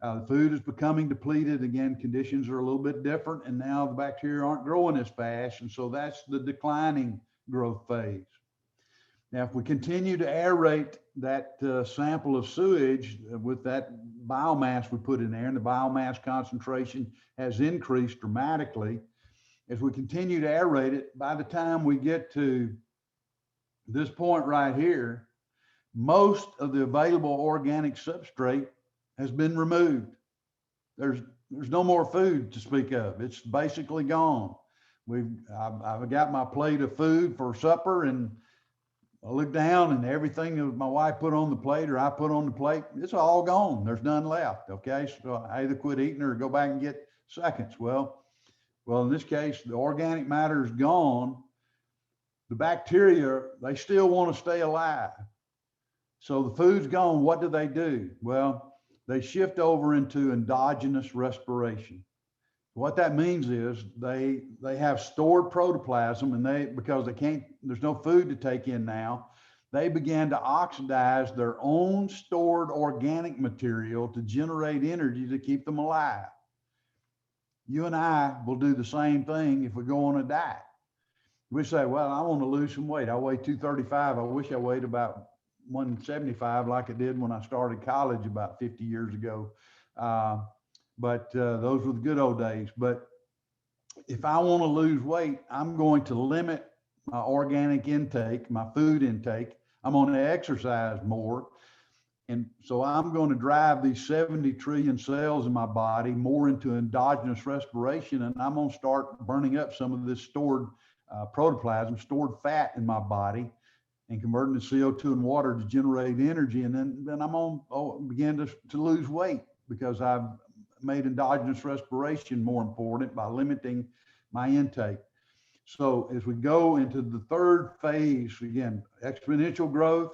The food is becoming depleted. Again, conditions are a little bit different, and now the bacteria aren't growing as fast, and so that's the declining growth phase. Now, if we continue to aerate that sample of sewage with that biomass we put in there, and the biomass concentration has increased dramatically, as we continue to aerate it, by the time we get to this point right here, most of the available organic substrate has been removed. There's no more food to speak of. It's basically gone. I've got my plate of food for supper, and I look down, and everything that my wife put on the plate or I put on the plate, it's all gone. There's none left. Okay, so I either quit eating or go back and get seconds. Well, in this case, the organic matter is gone. The bacteria, they still want to stay alive. So the food's gone. What do? Well, they shift over into endogenous respiration. What that means is they have stored protoplasm, and because there's no food to take in now, they began to oxidize their own stored organic material to generate energy to keep them alive. You and I will do the same thing if we go on a diet. We say, well, I want to lose some weight. I weigh 235. I wish I weighed about 175 like I did when I started college about 50 years ago. But those were the good old days. But if I want to lose weight, I'm going to limit my organic intake, my food intake. I'm going to exercise more. And so I'm going to drive these 70 trillion cells in my body more into endogenous respiration. And I'm going to start burning up some of this stored protoplasm, stored fat in my body, and converting to CO2 and water to generate energy. And then I'm going to begin to lose weight because I've made endogenous respiration more important by limiting my intake. So as we go into the third phase, again, exponential growth,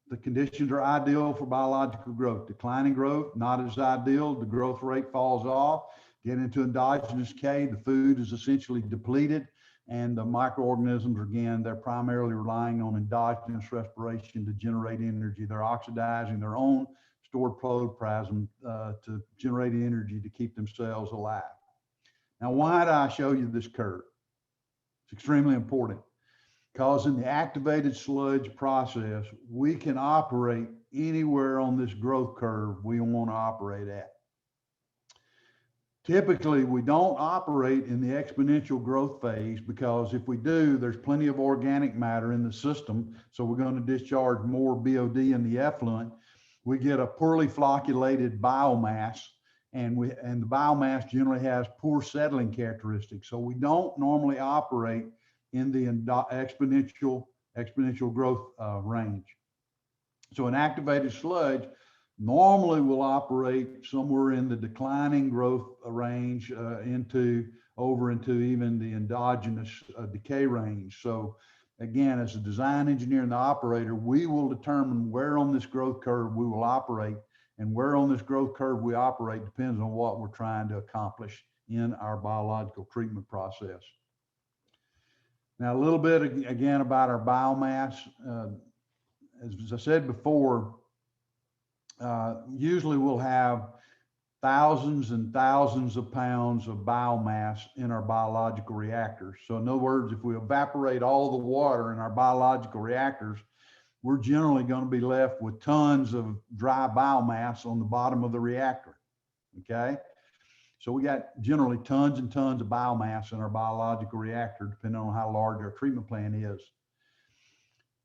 the conditions are ideal for biological growth. Declining growth, not as ideal. The growth rate falls off. Get into endogenous decay, the food is essentially depleted, and the microorganisms, again, they're primarily relying on endogenous respiration to generate energy. They're oxidizing their own stored protoplasm to generate energy to keep themselves alive. Now, why did I show you this curve? It's extremely important because in the activated sludge process, we can operate anywhere on this growth curve we want to operate at. Typically, we don't operate in the exponential growth phase because if we do, there's plenty of organic matter in the system. So we're going to discharge more BOD in the effluent. We get a poorly flocculated biomass, and the biomass generally has poor settling characteristics. So we don't normally operate in the exponential growth range. So an activated sludge normally will operate somewhere in the declining growth range over into even the endogenous decay range. So again, as a design engineer and the operator, we will determine where on this growth curve we will operate, and where on this growth curve we operate depends on what we're trying to accomplish in our biological treatment process. Now, a little bit again about our biomass. As I said before, usually we'll have thousands and thousands of pounds of biomass in our biological reactors. So in other words, if we evaporate all the water in our biological reactors, we're generally going to be left with tons of dry biomass on the bottom of the reactor, okay? So we got generally tons and tons of biomass in our biological reactor, depending on how large our treatment plant is.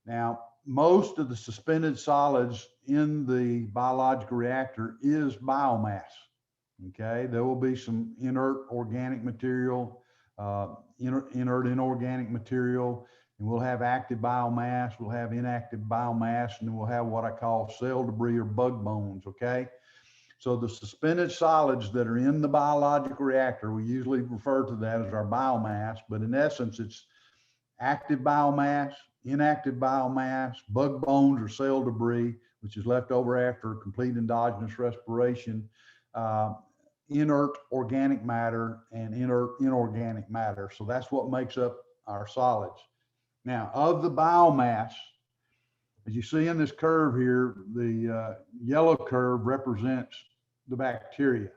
Now, most of the suspended solids in the biological reactor is biomass. Okay, there will be some inert organic material, inert inorganic material, and we'll have active biomass, we'll have inactive biomass, and then we'll have what I call cell debris or bug bones. Okay, so the suspended solids that are in the biological reactor, we usually refer to that as our biomass, but in essence, it's active biomass, inactive biomass, bug bones or cell debris, which is left over after complete endogenous respiration, inert organic matter, and inert inorganic matter. So that's what makes up our solids. Now, of the biomass, as you see in this curve here, the yellow curve represents the bacteria.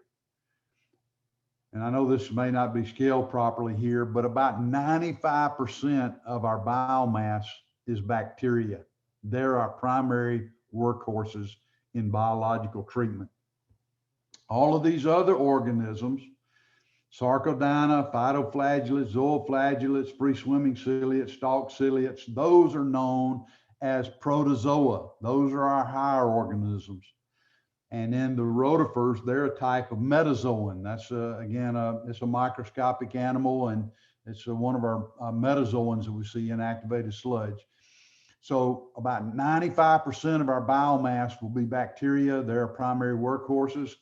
And I know this may not be scaled properly here, but about 95% of our biomass is bacteria. They're our primary workhorses in biological treatment. All of these other organisms, Sarcodina, phytoflagellates, zooflagellates, free-swimming ciliates, stalk ciliates, those are known as protozoa. Those are our higher organisms. And then the rotifers, they're a type of metazoan. That's again, it's a microscopic animal, and it's one of our metazoans that we see in activated sludge. So about 95% of our biomass will be bacteria. They're our primary workhorses.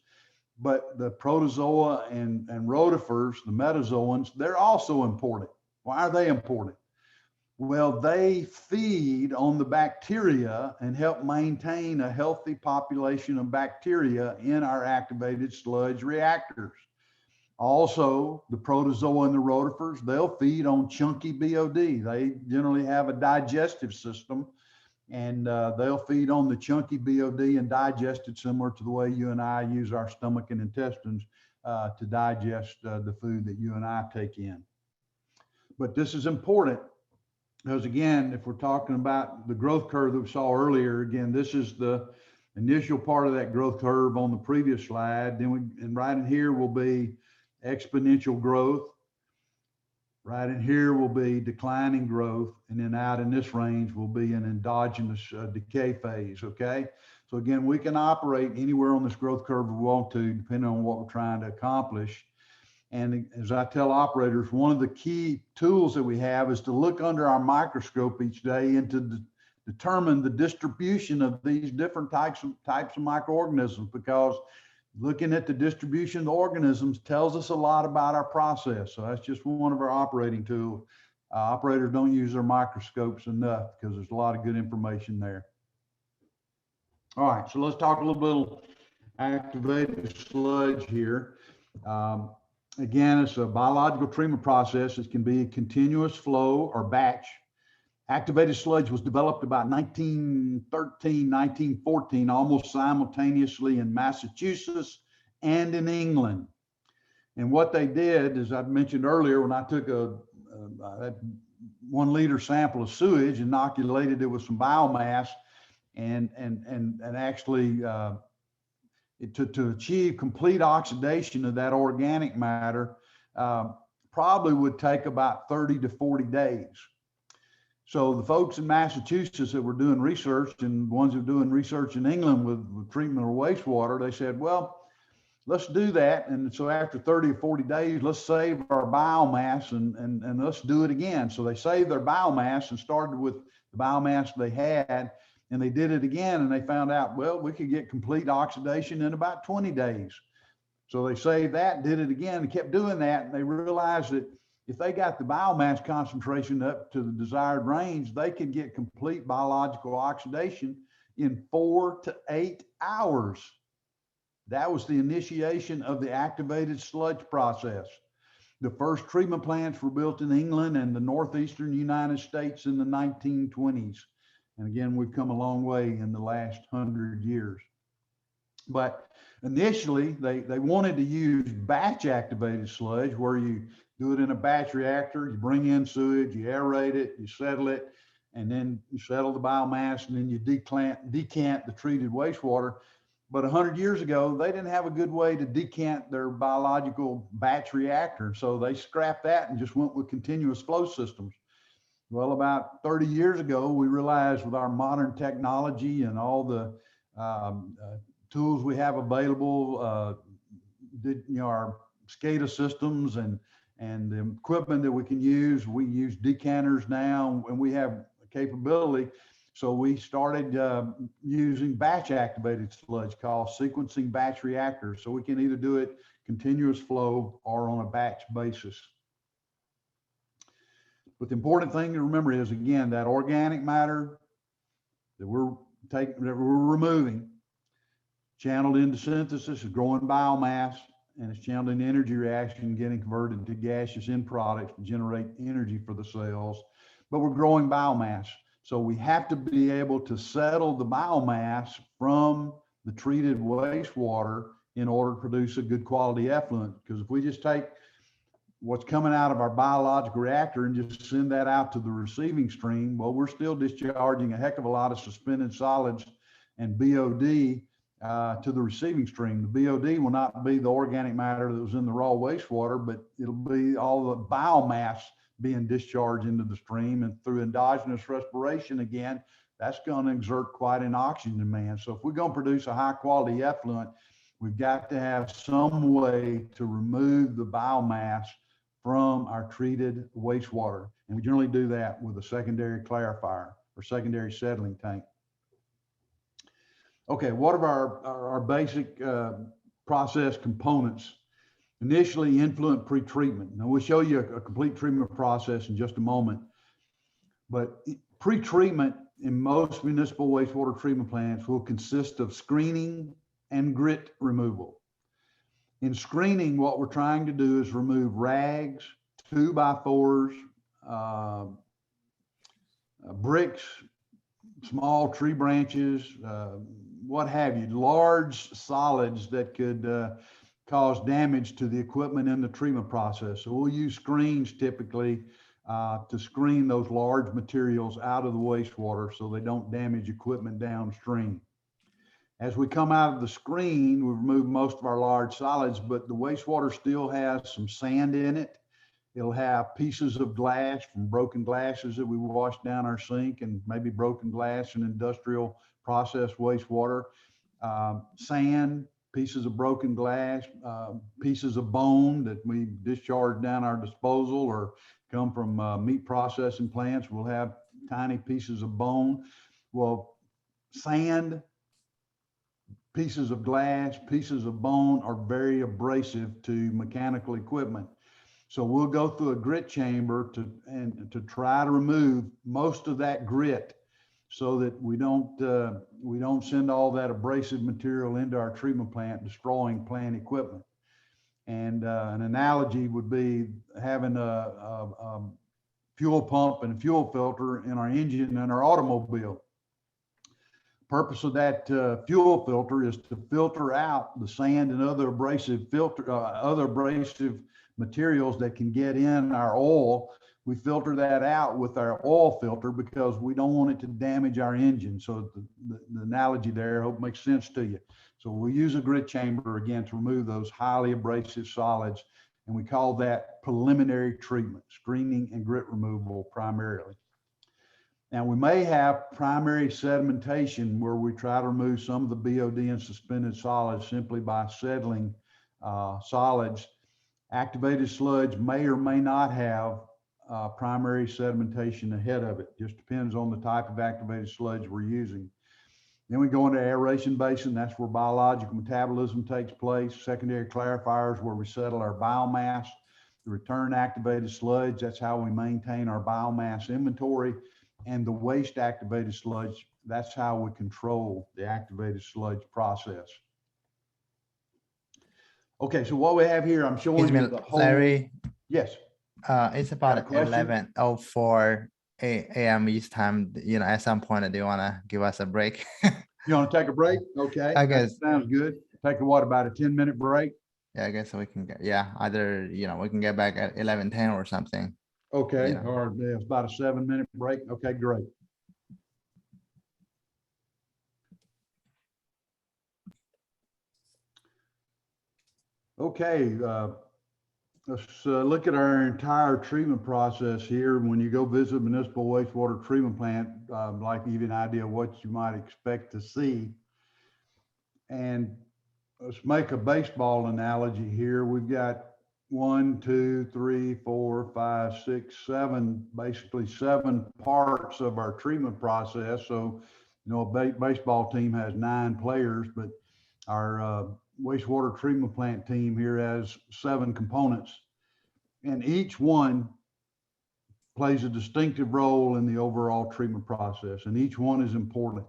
But the protozoa and rotifers, the metazoans, they're also important. Why are they important? Well, they feed on the bacteria and help maintain a healthy population of bacteria in our activated sludge reactors. Also, the protozoa and the rotifers, they'll feed on chunky BOD. They generally have a digestive system, and they'll feed on the chunky BOD and digest it similar to the way you and I use our stomach and intestines to digest the food that you and I take in. But this is important because, again, if we're talking about the growth curve that we saw earlier, again, this is the initial part of that growth curve on the previous slide. Then and right in here will be exponential growth. Right in here will be declining growth, and then out in this range will be an endogenous decay phase, okay? So again, we can operate anywhere on this growth curve we want to, depending on what we're trying to accomplish. And as I tell operators, one of the key tools that we have is to look under our microscope each day and to determine the distribution of these different types of microorganisms, because looking at the distribution of the organisms tells us a lot about our process. So that's just one of our operating tools. Operators don't use their microscopes enough because there's a lot of good information there. All right, so let's talk a little bit activated sludge here. Again, it's a biological treatment process. It can be a continuous flow or batch. Activated sludge was developed about 1913, 1914, almost simultaneously in Massachusetts and in England. And what they did, as I mentioned earlier, when I took a 1 liter sample of sewage, inoculated it with some biomass, and actually to achieve complete oxidation of that organic matter probably would take about 30 to 40 days. So the folks in Massachusetts that were doing research, and ones who were doing research in England with treatment of wastewater, they said, well, let's do that. And so after 30 or 40 days, let's save our biomass and let's do it again. So they saved their biomass and started with the biomass they had, and they did it again, and they found out, well, we could get complete oxidation in about 20 days. So they saved that, did it again, and kept doing that, and they realized that if they got the biomass concentration up to the desired range, they could get complete biological oxidation in 4 to 8 hours. That was the initiation of the activated sludge process. The first treatment plants were built in England and the northeastern United States in the 1920s. And again, we've come a long way in the last 100 years. But initially, they wanted to use batch activated sludge, where you do it in a batch reactor, you bring in sewage, you aerate it, you settle it, and then you settle the biomass, and then you decant the treated wastewater. But 100 years ago, they didn't have a good way to decant their biological batch reactor. So they scrapped that and just went with continuous flow systems. Well, about 30 years ago, we realized with our modern technology and all the tools we have available, our SCADA systems and the equipment that we can use. We use decanters now, and we have capability. So we started using batch activated sludge called sequencing batch reactors. So we can either do it continuous flow or on a batch basis. But the important thing to remember is, again, that organic matter that we're removing, channeled into synthesis, is growing biomass, and it's channeled into energy reaction, getting converted to gaseous end products to generate energy for the cells. But we're growing biomass. So we have to be able to settle the biomass from the treated wastewater in order to produce a good quality effluent. Because if we just take what's coming out of our biological reactor and just send that out to the receiving stream, well, we're still discharging a heck of a lot of suspended solids and BOD to the receiving stream. The BOD will not be the organic matter that was in the raw wastewater, but it'll be all the biomass being discharged into the stream, and through endogenous respiration again, that's going to exert quite an oxygen demand. So if we're going to produce a high quality effluent, we've got to have some way to remove the biomass from our treated wastewater. And we generally do that with a secondary clarifier or secondary settling tank. Okay, what are our basic process components? Initially, influent pretreatment. Now we'll show you a complete treatment process in just a moment, but pretreatment in most municipal wastewater treatment plants will consist of screening and grit removal. In screening, what we're trying to do is remove rags, 2x4s, bricks, small tree branches, what have you, large solids that could cause damage to the equipment in the treatment process. So we'll use screens typically to screen those large materials out of the wastewater so they don't damage equipment downstream. As we come out of the screen, we remove most of our large solids, but the wastewater still has some sand in it. It'll have pieces of glass from broken glasses that we wash down our sink, and maybe broken glass in industrial process wastewater, sand, pieces of broken glass, pieces of bone that we discharge down our disposal or come from meat processing plants. We'll have tiny pieces of bone. Well, sand, pieces of glass, pieces of bone are very abrasive to mechanical equipment. So we'll go through a grit chamber to try to remove most of that grit so that we don't send all that abrasive material into our treatment plant, destroying plant equipment. And an analogy would be having a fuel pump and a fuel filter in our engine and our automobile. Purpose of that fuel filter is to filter out the sand and other abrasive materials that can get in our oil. We filter that out with our oil filter because we don't want it to damage our engine. So the analogy there, I hope makes sense to you. So we use a grit chamber again to remove those highly abrasive solids, and we call that preliminary treatment, screening and grit removal primarily. Now we may have primary sedimentation where we try to remove some of the BOD and suspended solids simply by settling solids. Activated sludge may or may not have primary sedimentation ahead of it. Just depends on the type of activated sludge we're using. Then we go into aeration basin. That's where biological metabolism takes place. Secondary clarifiers where we settle our biomass. The return activated sludge, that's how we maintain our biomass inventory. And the waste activated sludge, that's how we control the activated sludge process. Okay, so what we have here, I'm showing you the whole. Larry, Yes. it's about 11:04 a.m. East time. You know, at some point, do you want to give us a break? You want to take a break? Okay. I guess. That sounds good. Take about a 10-minute break? Yeah, I guess we can get, either, we can get back at 11:10 or something. Okay, Yeah. or it's about a 7-minute break. Okay, great. Okay, let's look at our entire treatment process here. When you go visit a municipal wastewater treatment plant, I'd like to give you an idea of what you might expect to see. And let's make a baseball analogy here. We've got 1, 2, 3, 4, 5, 6, 7, basically 7 parts of our treatment process. So, a baseball team has 9 players, but our wastewater treatment plant team here has 7 components, and each one plays a distinctive role in the overall treatment process, and each one is important.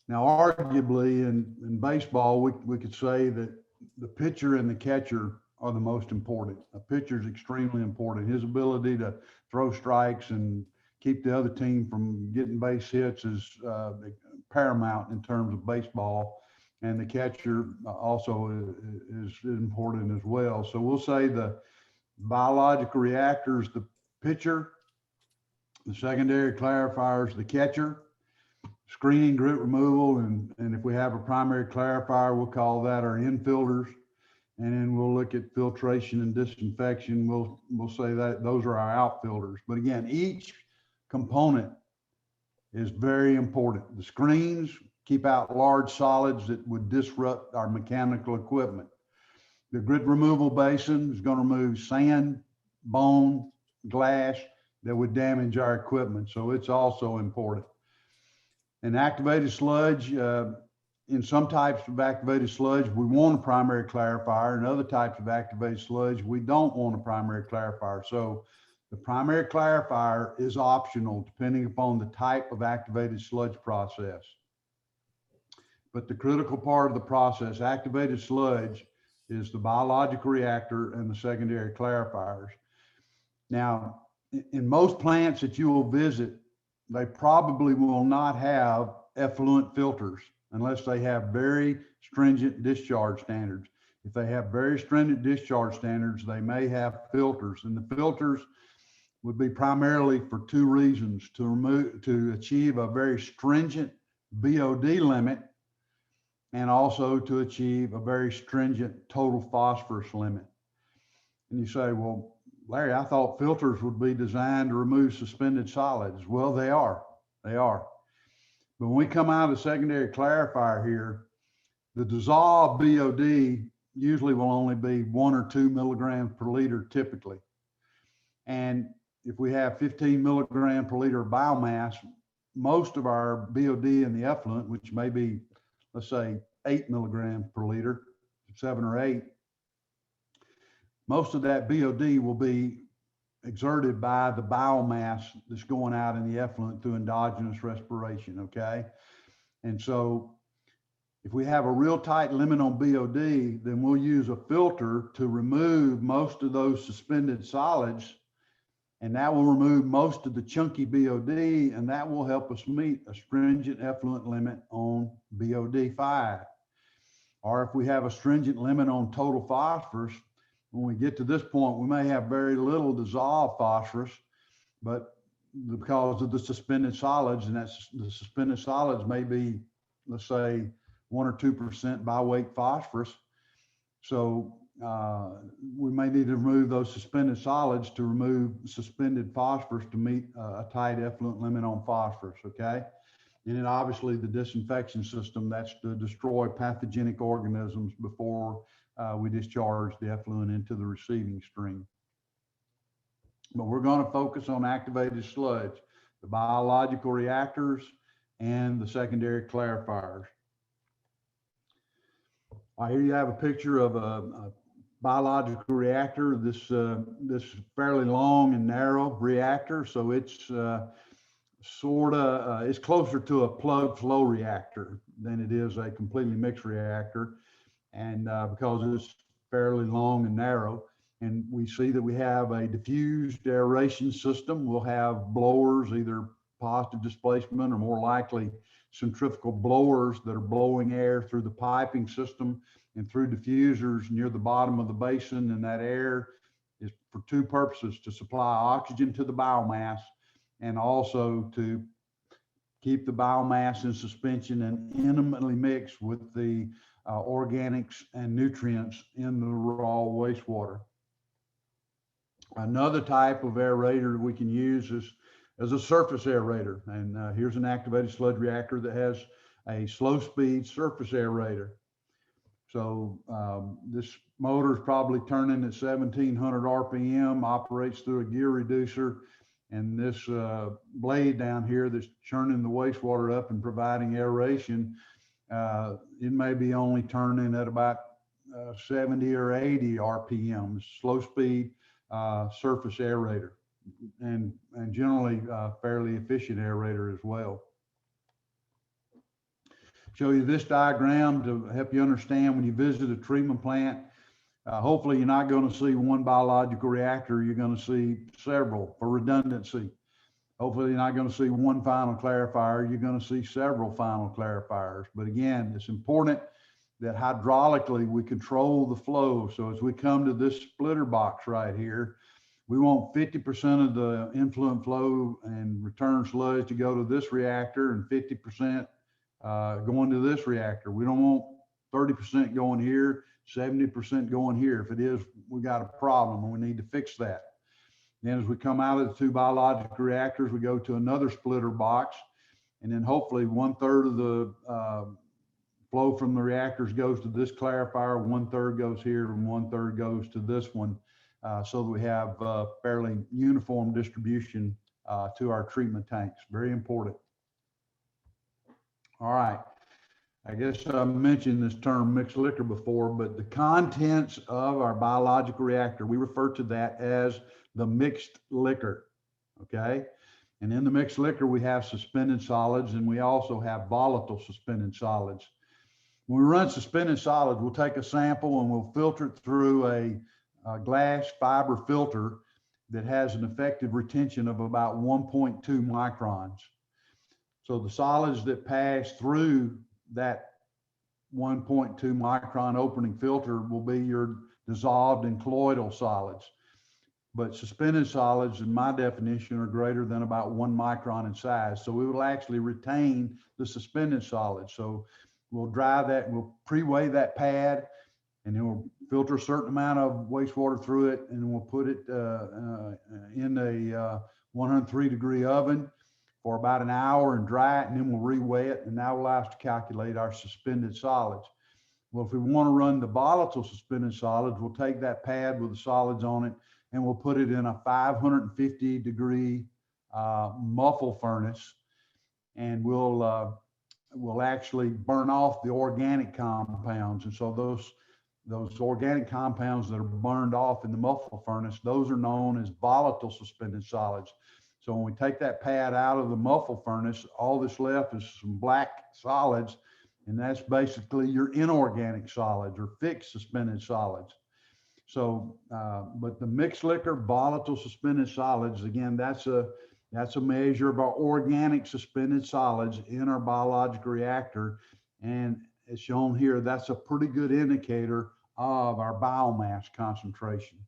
Now, arguably in baseball, we could say that the pitcher and the catcher are the most important. A pitcher is extremely important. His ability to throw strikes and keep the other team from getting base hits is paramount in terms of baseball. and the catcher also is important as well. So we'll say the biological reactor is the pitcher, the secondary clarifier is the catcher, screening, grit removal, and if we have a primary clarifier, we'll call that our infilters. And then we'll look at filtration and disinfection. We'll say that those are our outfilters. But again, each component is very important. The screens keep out large solids that would disrupt our mechanical equipment. The grit removal basin is going to remove sand, bone, glass that would damage our equipment. So it's also important. And activated sludge, in some types of activated sludge, we want a primary clarifier. In other types of activated sludge, we don't want a primary clarifier. So the primary clarifier is optional depending upon the type of activated sludge process. But the critical part of the process, activated sludge, is the biological reactor and the secondary clarifiers. Now, in most plants that you will visit, they probably will not have effluent filters unless they have very stringent discharge standards. If they have very stringent discharge standards, they may have filters, and the filters would be primarily for two reasons: to achieve a very stringent BOD limit, and also to achieve a very stringent total phosphorus limit. And you say, well, Larry, I thought filters would be designed to remove suspended solids. Well, they are. But when we come out of the secondary clarifier here, the dissolved BOD usually will only be 1 or 2 milligrams per liter typically. And if we have 15 milligrams per liter of biomass, most of our BOD in the effluent, which may be, let's say, 8 milligrams per liter, 7 or 8, most of that BOD will be exerted by the biomass that's going out in the effluent through endogenous respiration, okay? And so if we have a real tight limit on BOD, then we'll use a filter to remove most of those suspended solids, and that will remove most of the chunky BOD, and that will help us meet a stringent effluent limit on BOD 5. Or if we have a stringent limit on total phosphorus, when we get to this point, we may have very little dissolved phosphorus, but because of the suspended solids, and that's the suspended solids may be, let's say, 1 or 2% by weight phosphorus. So we may need to remove those suspended solids to remove suspended phosphorus to meet a tight effluent limit on phosphorus, okay? And then obviously the disinfection system, that's to destroy pathogenic organisms before we discharge the effluent into the receiving stream. But we're going to focus on activated sludge, the biological reactors, and the secondary clarifiers. Here you have a picture of a biological reactor. This fairly long and narrow reactor, so it's it's closer to a plug flow reactor than it is a completely mixed reactor. And because it's fairly long and narrow, and we see that we have a diffused aeration system. We'll have blowers, either positive displacement or more likely centrifugal blowers that are blowing air through the piping system and through diffusers near the bottom of the basin. And that air is for two purposes: to supply oxygen to the biomass, and also to keep the biomass in suspension and intimately mixed with the organics and nutrients in the raw wastewater. Another type of aerator we can use is a surface aerator. And here's an activated sludge reactor that has a slow speed surface aerator. So this motor is probably turning at 1700 RPM, operates through a gear reducer. And this blade down here that's churning the wastewater up and providing aeration, it may be only turning at about 70 or 80 RPM, slow speed surface aerator, and generally fairly efficient aerator as well. Show you this diagram to help you understand when you visit a treatment plant. Hopefully you're not going to see one biological reactor, you're going to see several for redundancy. Hopefully you're not going to see one final clarifier, you're going to see several final clarifiers. But again, it's important that hydraulically we control the flow. So as we come to this splitter box right here, we want 50% of the influent flow and return sludge to go to this reactor and 50% going to this reactor. We don't want 30% going here, 70% going here. If it is, we got a problem and we need to fix that. Then as we come out of the two biological reactors, we go to another splitter box, and then hopefully 1/3 of the flow from the reactors goes to this clarifier, 1/3 goes here, and 1/3 goes to this one, so that we have fairly uniform distribution to our treatment tanks. Very important. All right. I guess I mentioned this term mixed liquor before, but the contents of our biological reactor, we refer to that as the mixed liquor, okay? And in the mixed liquor, we have suspended solids, and we also have volatile suspended solids. When we run suspended solids, we'll take a sample and we'll filter it through a glass fiber filter that has an effective retention of about 1.2 microns. So the solids that pass through that 1.2 micron opening filter will be your dissolved and colloidal solids. But suspended solids, in my definition, are greater than about 1 micron in size. So we will actually retain the suspended solids. So we'll dry that, we'll pre-weigh that pad, and then we'll filter a certain amount of wastewater through it, and we'll put it in a 103-degree oven for about an hour and dry it, and then we'll re-weigh it, and that will allow us to calculate our suspended solids. Well, if we want to run the volatile suspended solids, we'll take that pad with the solids on it, and we'll put it in a 550-degree muffle furnace, and we'll actually burn off the organic compounds. And so those organic compounds that are burned off in the muffle furnace, those are known as volatile suspended solids. So when we take that pad out of the muffle furnace, all that's left is some black solids, and that's basically your inorganic solids or fixed suspended solids. So, but the mixed liquor volatile suspended solids, again, that's a measure of our organic suspended solids in our biological reactor. And as shown here, that's a pretty good indicator of our biomass concentration.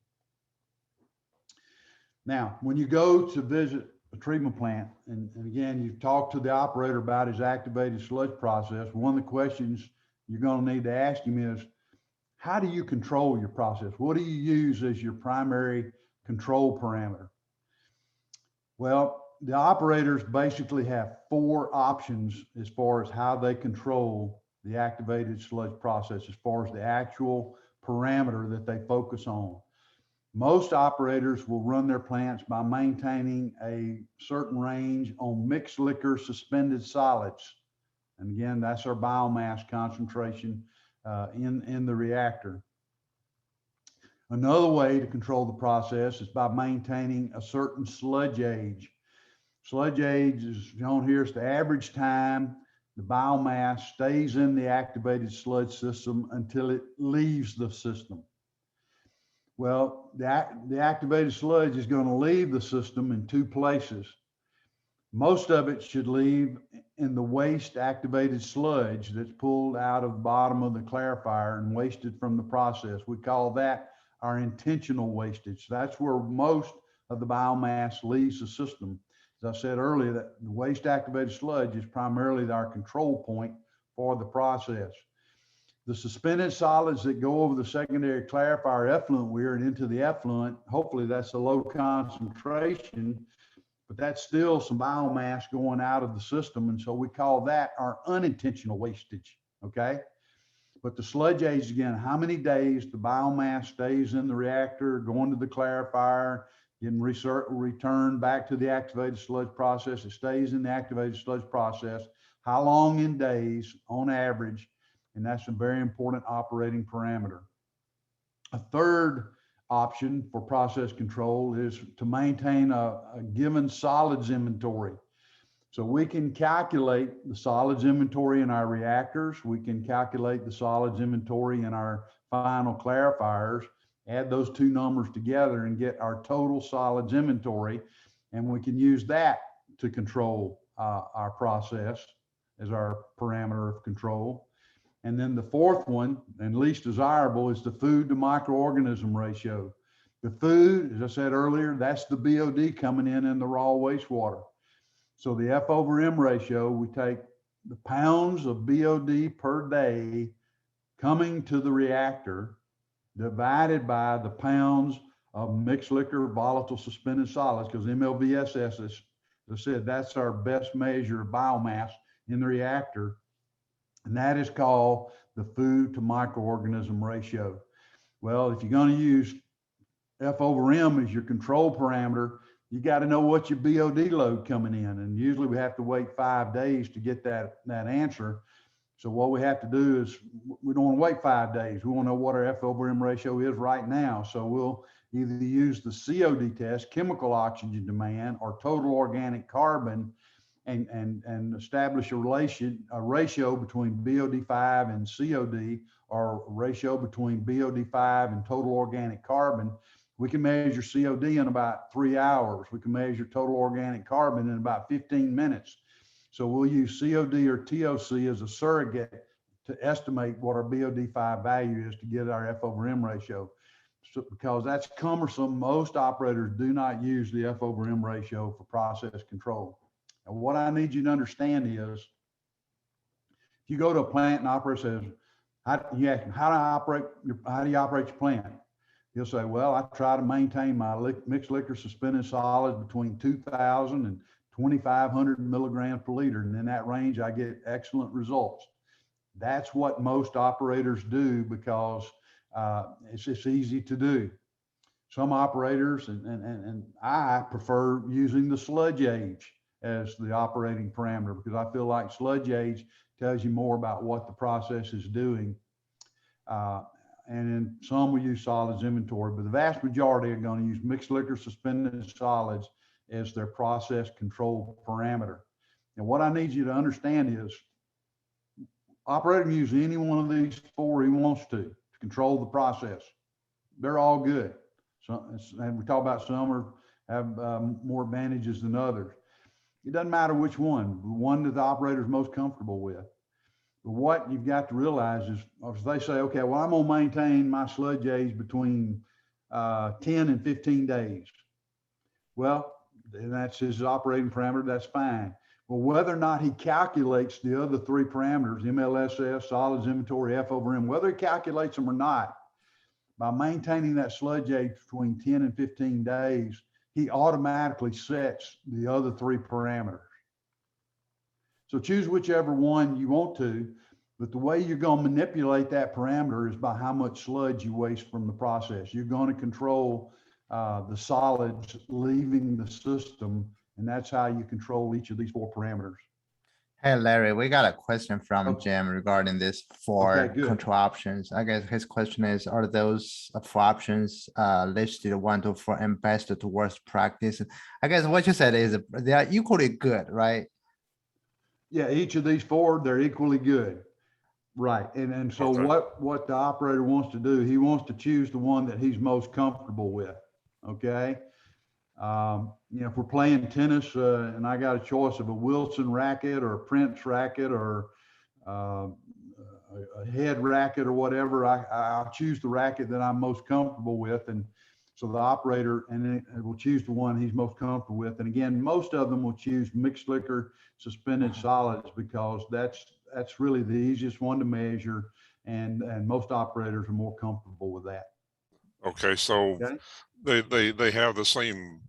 Now, when you go to visit a treatment plant, and again, you've talked to the operator about his activated sludge process, one of the questions you're going to need to ask him is, how do you control your process? What do you use as your primary control parameter? Well, the operators basically have 4 options as far as how they control the activated sludge process, as far as the actual parameter that they focus on. Most operators will run their plants by maintaining a certain range on mixed liquor suspended solids. And again, that's our biomass concentration in the reactor. Another way to control the process is by maintaining a certain sludge age. Sludge age is shown here as the average time the biomass stays in the activated sludge system until it leaves the system. Well, the activated sludge is going to leave the system in 2 places. Most of it should leave in the waste activated sludge that's pulled out of the bottom of the clarifier and wasted from the process. We call that our intentional wastage. That's where most of the biomass leaves the system. As I said earlier, that the waste activated sludge is primarily our control point for the process. The suspended solids that go over the secondary clarifier effluent weir and into the effluent, hopefully that's a low concentration, but that's still some biomass going out of the system. And so we call that our unintentional wastage, okay? But the sludge age, again, how many days the biomass stays in the reactor, going to the clarifier, getting returned back to the activated sludge process. It stays in the activated sludge process. How long in days on average? And that's a very important operating parameter. A third option for process control is to maintain a given solids inventory. So we can calculate the solids inventory in our reactors. We can calculate the solids inventory in our final clarifiers, add those 2 numbers together and get our total solids inventory. And we can use that to control our process as our parameter of control. And then the fourth one, and least desirable, is the food to microorganism ratio. The food, as I said earlier, that's the BOD coming in the raw wastewater. So the F over M ratio, we take the pounds of BOD per day coming to the reactor divided by the pounds of mixed liquor, volatile suspended solids, because MLVSS, as I said, that's our best measure of biomass in the reactor. And that is called the food to microorganism ratio. Well, if you're going to use F over M as your control parameter, you got to know what your BOD load coming in. And usually we have to wait 5 days to get that answer. So what we have to do is, we don't want to wait 5 days. We want to know what our F over M ratio is right now. So we'll either use the COD test, chemical oxygen demand, or total organic carbon, and establish a ratio between BOD5 and COD, or a ratio between BOD5 and total organic carbon. We can measure COD in about 3 hours. We can measure total organic carbon in about 15 minutes. So we'll use COD or TOC as a surrogate to estimate what our BOD5 value is to get our F over M ratio. So, because that's cumbersome, most operators do not use the F over M ratio for process control. And what I need you to understand is, if you go to a plant and operator says, how do you operate your plant? He'll say, well, I try to maintain my mixed liquor suspended solids between 2,000 and 2,500 milligrams per liter. And in that range, I get excellent results. That's what most operators do, because it's just easy to do. Some operators, and I prefer using the sludge age as the operating parameter, because I feel like sludge age tells you more about what the process is doing. And then some will use solids inventory, but the vast majority are going to use mixed liquor suspended solids as their process control parameter. And what I need you to understand is, operator can use any one of these four he wants to control the process. They're all good. So, and we talk about some have more advantages than others. It doesn't matter which one, the one that the operator is most comfortable with. But what you've got to realize is, if they say, okay, well, I'm going to maintain my sludge age between 10 and 15 days. Well, and that's his operating parameter, that's fine. Well, whether or not he calculates the other three parameters, MLSS, solids inventory, F over M, whether he calculates them or not, by maintaining that sludge age between 10 and 15 days, he automatically sets the other three parameters. So choose whichever one you want to, but the way you're going to manipulate that parameter is by how much sludge you waste from the process. You're going to control the solids leaving the system, and that's how you control each of these four parameters. Hey, Larry, we got a question from Jim regarding this four control options. I guess his question is, are those four options listed 1 to 4 and best to worst practice? I guess what you said is they are equally good, right? Yeah, each of these four, they're equally good. Right. And so what the operator wants to do, he wants to choose the one that he's most comfortable with. Okay. If we're playing tennis and I got a choice of a Wilson racket or a Prince racket or a head racket or whatever, I'll choose the racket that I'm most comfortable with. And so the operator will choose the one he's most comfortable with. And again, most of them will choose mixed liquor suspended solids, because that's really the easiest one to measure, and most operators are more comfortable with that. Okay, so they have the same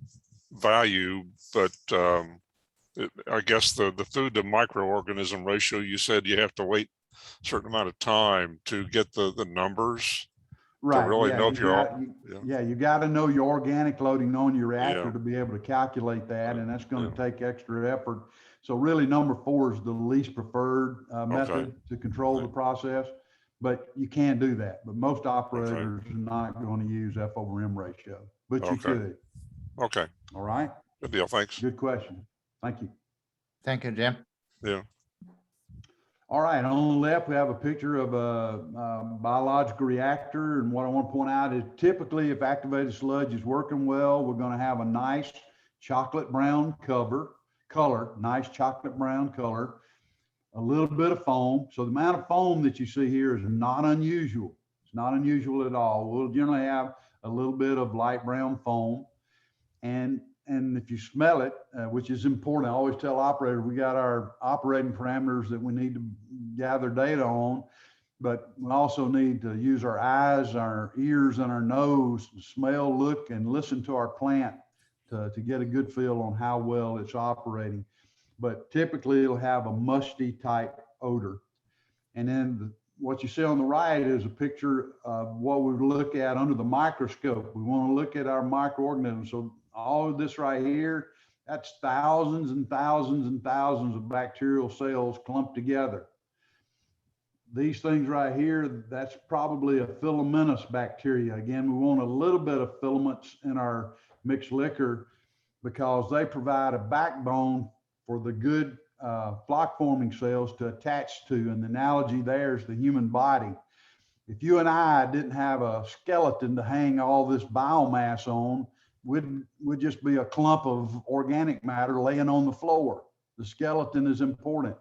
value, but I guess the food to microorganism ratio, you said you have to wait a certain amount of time to get the numbers. Right. To really know if you got to know your organic loading on your reactor to be able to calculate that, and that's going to take extra effort. So really, number 4 is the least preferred method to control the process, but you can do that. But most operators are not going to use F over M ratio, but you could. Okay. All right. Good deal. Thanks. Good question. Thank you. Thank you, Jim. Yeah. All right, on the left, we have a picture of a biological reactor. And what I want to point out is, typically, if activated sludge is working well, we're going to have a nice chocolate brown color, nice chocolate brown color. a little bit of foam. So the amount of foam that you see here is not unusual. It's not unusual at all. We'll generally have a little bit of light brown foam. And if you smell it, which is important, I always tell operators, we got our operating parameters that we need to gather data on, but we also need to use our eyes, our ears, and our nose to smell, look, and listen to our plant to get a good feel on how well it's operating. But typically it'll have a musty type odor. And then what you see on the right is a picture of what we look at under the microscope. We want to look at our microorganisms. So all of this right here, that's thousands and thousands and thousands of bacterial cells clumped together. These things right here, that's probably a filamentous bacteria. Again, we want a little bit of filaments in our mixed liquor because they provide a backbone for the good flock forming cells to attach to. And the analogy there is the human body. If you and I didn't have a skeleton to hang all this biomass on, we'd just be a clump of organic matter laying on the floor. The skeleton is important.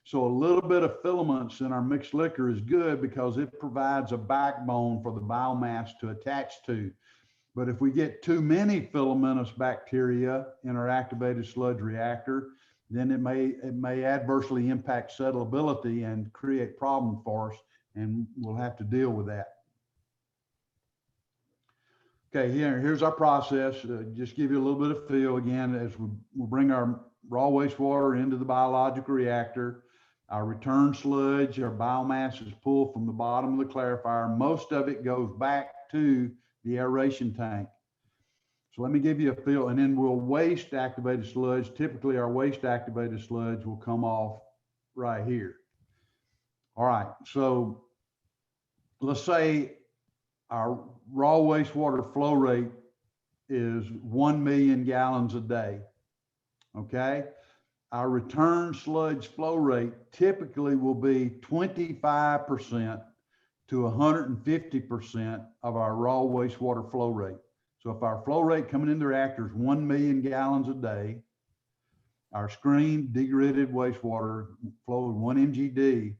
So a little bit of filaments in our mixed liquor is good because it provides a backbone for the biomass to attach to. But if we get too many filamentous bacteria in our activated sludge reactor, then it may adversely impact settleability and create problem for us, and we'll have to deal with that. Okay, here's our process. Just give you a little bit of feel again as we bring our raw wastewater into the biological reactor. Our return sludge, our biomass is pulled from the bottom of the clarifier. Most of it goes back to the aeration tank. So let me give you a feel, and then we'll waste activated sludge. Typically our waste activated sludge will come off right here. All right, so let's say our raw wastewater flow rate is 1 million gallons a day, okay? Our return sludge flow rate typically will be 25% to 150% of our raw wastewater flow rate. So if our flow rate coming in the reactor is 1 million gallons a day, our screened degraded wastewater flow of 1 MGD,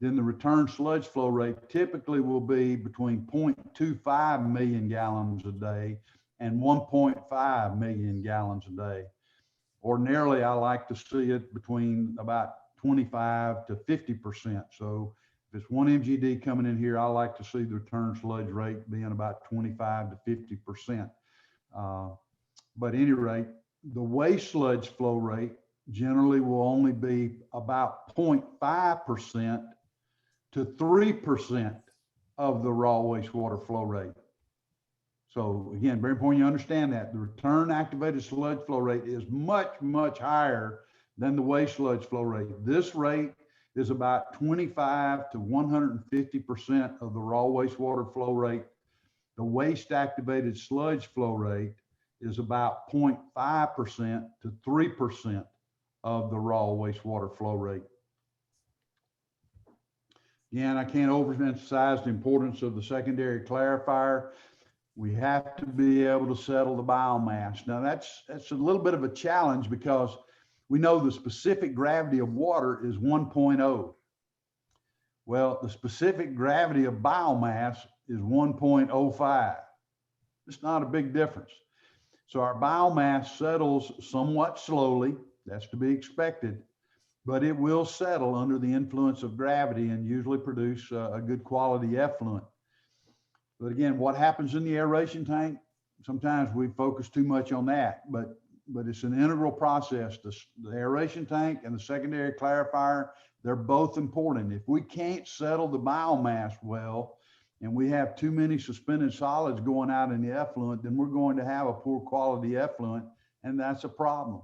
then the return sludge flow rate typically will be between 0.25 million gallons a day and 1.5 million gallons a day. Ordinarily, I like to see it between about 25 to 50%. So if it's 1 MGD coming in here, I like to see the return sludge rate being about 25 to 50%. But at any rate, the waste sludge flow rate generally will only be about 0.5% to 3% of the raw wastewater flow rate. So again, very important you understand that. The return activated sludge flow rate is much, much higher than the waste sludge flow rate. This rate is about 25 to 150% of the raw wastewater flow rate. The waste activated sludge flow rate is about 0.5% to 3% of the raw wastewater flow rate. Again, I can't overemphasize the importance of the secondary clarifier. We have to be able to settle the biomass. Now that's a little bit of a challenge because we know the specific gravity of water is 1.0. Well, the specific gravity of biomass is 1.05. It's not a big difference. So our biomass settles somewhat slowly, that's to be expected, but it will settle under the influence of gravity and usually produce a good quality effluent. But again, what happens in the aeration tank? Sometimes we focus too much on that, but it's an integral process. The aeration tank and the secondary clarifier, they're both important. If we can't settle the biomass well, and we have too many suspended solids going out in the effluent, then we're going to have a poor quality effluent, and that's a problem,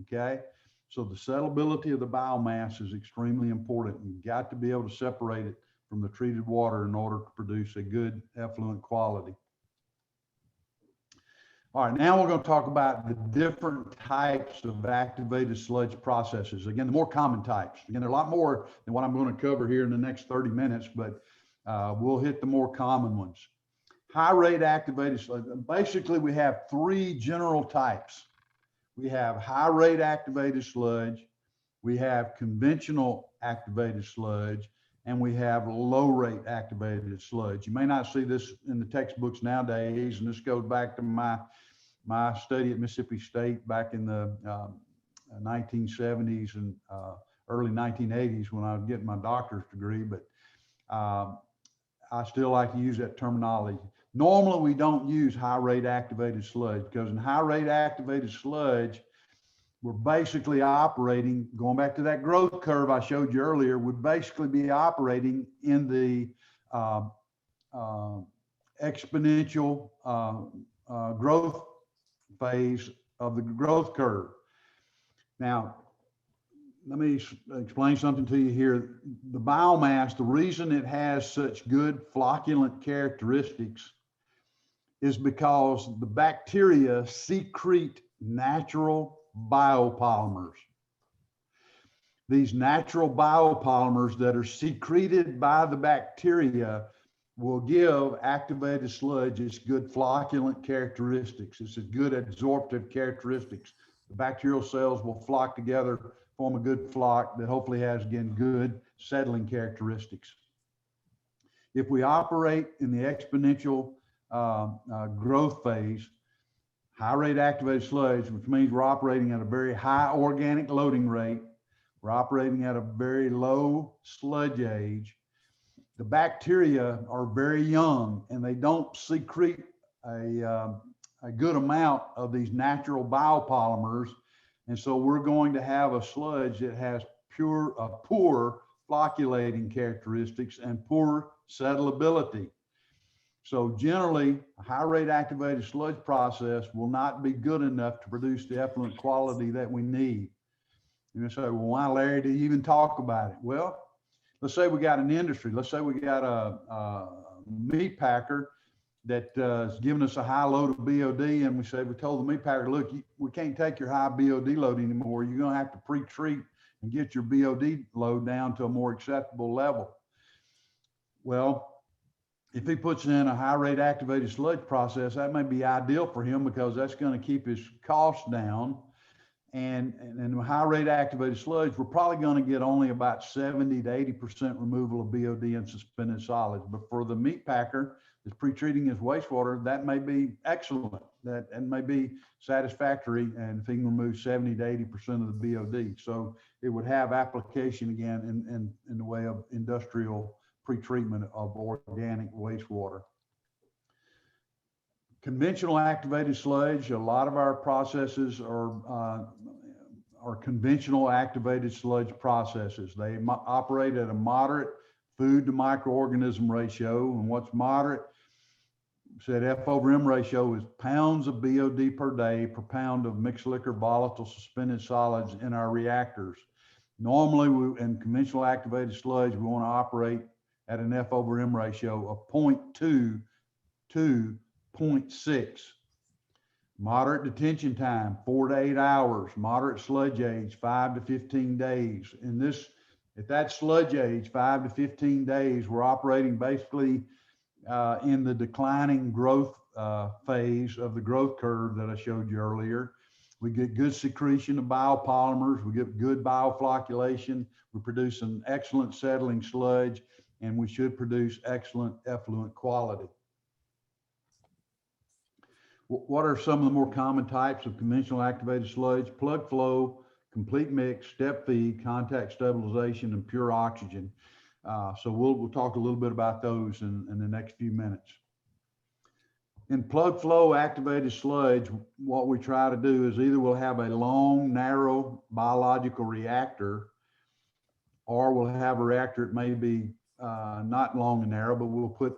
okay? So the settleability of the biomass is extremely important. You've got to be able to separate it from the treated water in order to produce a good effluent quality. All right, now we're going to talk about the different types of activated sludge processes. Again, the more common types. Again, there are a lot more than what I'm going to cover here in the next 30 minutes, but we'll hit the more common ones. High rate activated sludge. Basically, we have three general types. We have high rate activated sludge, We have conventional activated sludge, and we have low rate activated sludge. You may not see this in the textbooks nowadays, and this goes back to my study at Mississippi State back in the 1970s and early 1980s when I was getting my doctorate degree, but I still like to use that terminology. Normally, we don't use high rate activated sludge because in high rate activated sludge, we're basically operating, going back to that growth curve I showed you earlier, would basically be operating in the exponential growth phase of the growth curve. Now, let me explain something to you here. The biomass, the reason it has such good flocculent characteristics is because the bacteria secrete natural biopolymers. These natural biopolymers that are secreted by the bacteria will give activated sludge its good flocculent characteristics. It's a good absorptive characteristics. The bacterial cells will flock together, form a good flock that hopefully has, again, good settling characteristics. If we operate in the exponential growth phase, high rate activated sludge, which means we're operating at a very high organic loading rate, we're operating at a very low sludge age. The bacteria are very young and they don't secrete a good amount of these natural biopolymers. And so we're going to have a sludge that has poor flocculating characteristics and poor settleability. So generally, a high rate activated sludge process will not be good enough to produce the effluent quality that we need. You say, well, why, Larry, do you even talk about it? Well, let's say we got an industry. Let's say we got a meat packer that is giving us a high load of BOD, and we told the meat packer, look, we can't take your high BOD load anymore. You're going to have to pre-treat and get your BOD load down to a more acceptable level. Well, if he puts in a high rate activated sludge process, that may be ideal for him because that's going to keep his costs down. And high rate activated sludge, we're probably going to get only about 70 to 80% removal of BOD and suspended solids. But for the meat packer that's pre-treating his wastewater, that may be excellent. That may be satisfactory. And if he can remove 70 to 80% of the BOD. So it would have application again in the way of industrial pre-treatment of organic wastewater. Conventional activated sludge, a lot of our processes are conventional activated sludge processes. They operate at a moderate food to microorganism ratio. And what's moderate? Said F/M ratio is pounds of BOD per day per pound of mixed liquor volatile suspended solids in our reactors. Normally, in conventional activated sludge, we want to operate at an F/M ratio of 0.2 to 0.6. Moderate detention time, 4 to 8 hours. Moderate sludge age, 5 to 15 days. At that sludge age, 5 to 15 days, we're operating basically in the declining growth phase of the growth curve that I showed you earlier. We get good secretion of biopolymers. We get good bioflocculation. We produce an excellent settling sludge, and we should produce excellent effluent quality. What are some of the more common types of conventional activated sludge? Plug flow, complete mix, step feed, contact stabilization, and pure oxygen. So we'll talk a little bit about those in the next few minutes. In plug flow activated sludge, what we try to do is either we'll have a long, narrow biological reactor, or we'll have a reactor that may be not long and narrow, but we'll put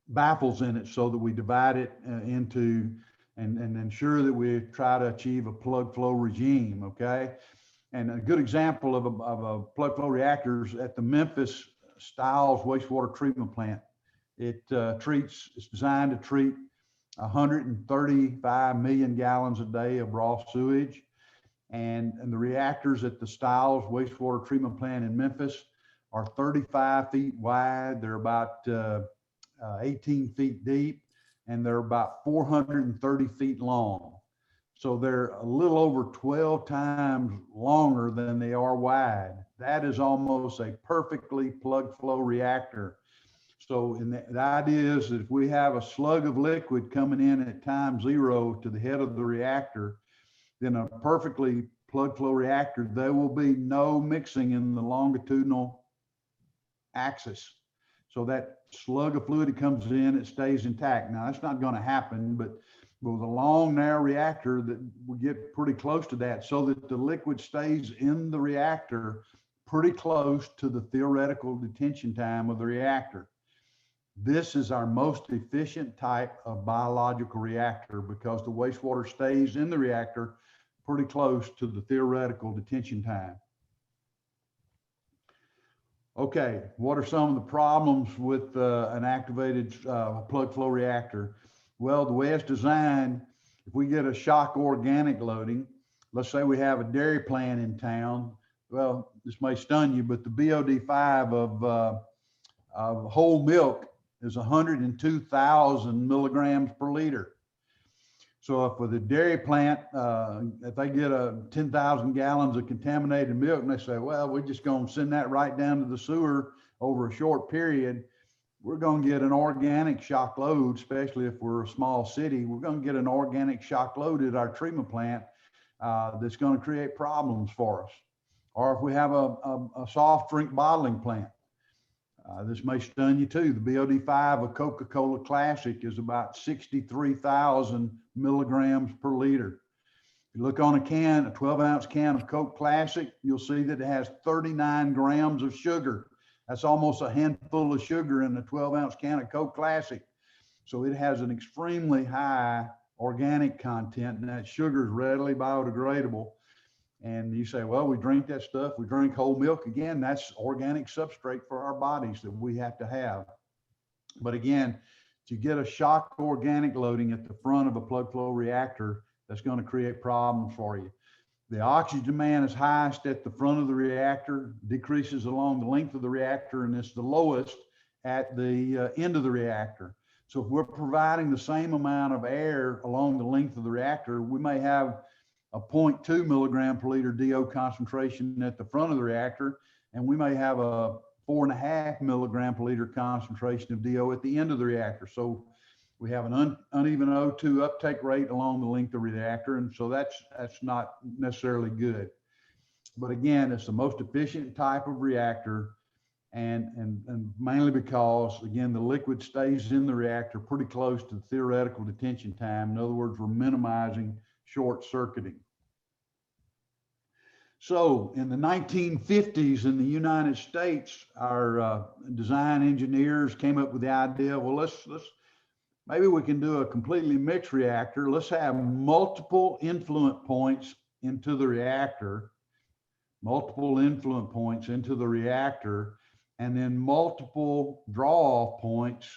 baffles in it so that we divide it into and ensure that we try to achieve a plug flow regime, okay? And a good example of a plug flow reactor is at the Memphis Stiles wastewater treatment plant. It's designed to treat 135 million gallons a day of raw sewage. And the reactors at the Stiles wastewater treatment plant in Memphis are 35 feet wide. They're about 18 feet deep, and they're about 430 feet long. So they're a little over 12 times longer than they are wide. That is almost a perfectly plug flow reactor. So the idea is that if we have a slug of liquid coming in at time 0 to the head of the reactor, then a perfectly plug flow reactor, there will be no mixing in the longitudinal axis. So that slug of fluid that comes in, it stays intact. Now that's not going to happen, but with a long, narrow reactor, that we get pretty close to that, so that the liquid stays in the reactor pretty close to the theoretical detention time of the reactor. This is our most efficient type of biological reactor because the wastewater stays in the reactor pretty close to the theoretical detention time. Okay, what are some of the problems with an activated plug flow reactor? Well, the way it's designed, if we get a shock organic loading, let's say we have a dairy plant in town. Well, this may stun you, but the BOD5 of whole milk is 102,000 milligrams per liter. So if with a dairy plant, if they get 10,000 gallons of contaminated milk and they say, well, we're just going to send that right down to the sewer over a short period, we're going to get an organic shock load, especially if we're a small city. We're going to get an organic shock load at our treatment plant that's going to create problems for us. Or if we have a soft drink bottling plant, this may stun you too. The BOD5 of Coca-Cola Classic is about 63,000 milligrams per liter. If you look on a can, a 12-ounce can of Coke Classic, you'll see that it has 39 grams of sugar. That's almost a handful of sugar in a 12-ounce can of Coke Classic. So it has an extremely high organic content, and that sugar is readily biodegradable. And you say, well, we drink that stuff, we drink whole milk. Again, that's organic substrate for our bodies that we have to have. But again, to get a shock organic loading at the front of a plug flow reactor, that's going to create problems for you. The oxygen demand is highest at the front of the reactor, decreases along the length of the reactor, and it's the lowest at the end of the reactor. So if we're providing the same amount of air along the length of the reactor, we may have a 0.2 milligram per liter DO concentration at the front of the reactor, and we may have a 4.5 milligram per liter concentration of DO at the end of the reactor. So we have an uneven O2 uptake rate along the length of the reactor, and so that's not necessarily good. But again, it's the most efficient type of reactor, and mainly because, again, the liquid stays in the reactor pretty close to the theoretical detention time. In other words, we're minimizing short circuiting. So in the 1950s in the United States, our design engineers came up with the idea, well, maybe we can do a completely mixed reactor. Let's have multiple influent points into the reactor, and then multiple draw-off points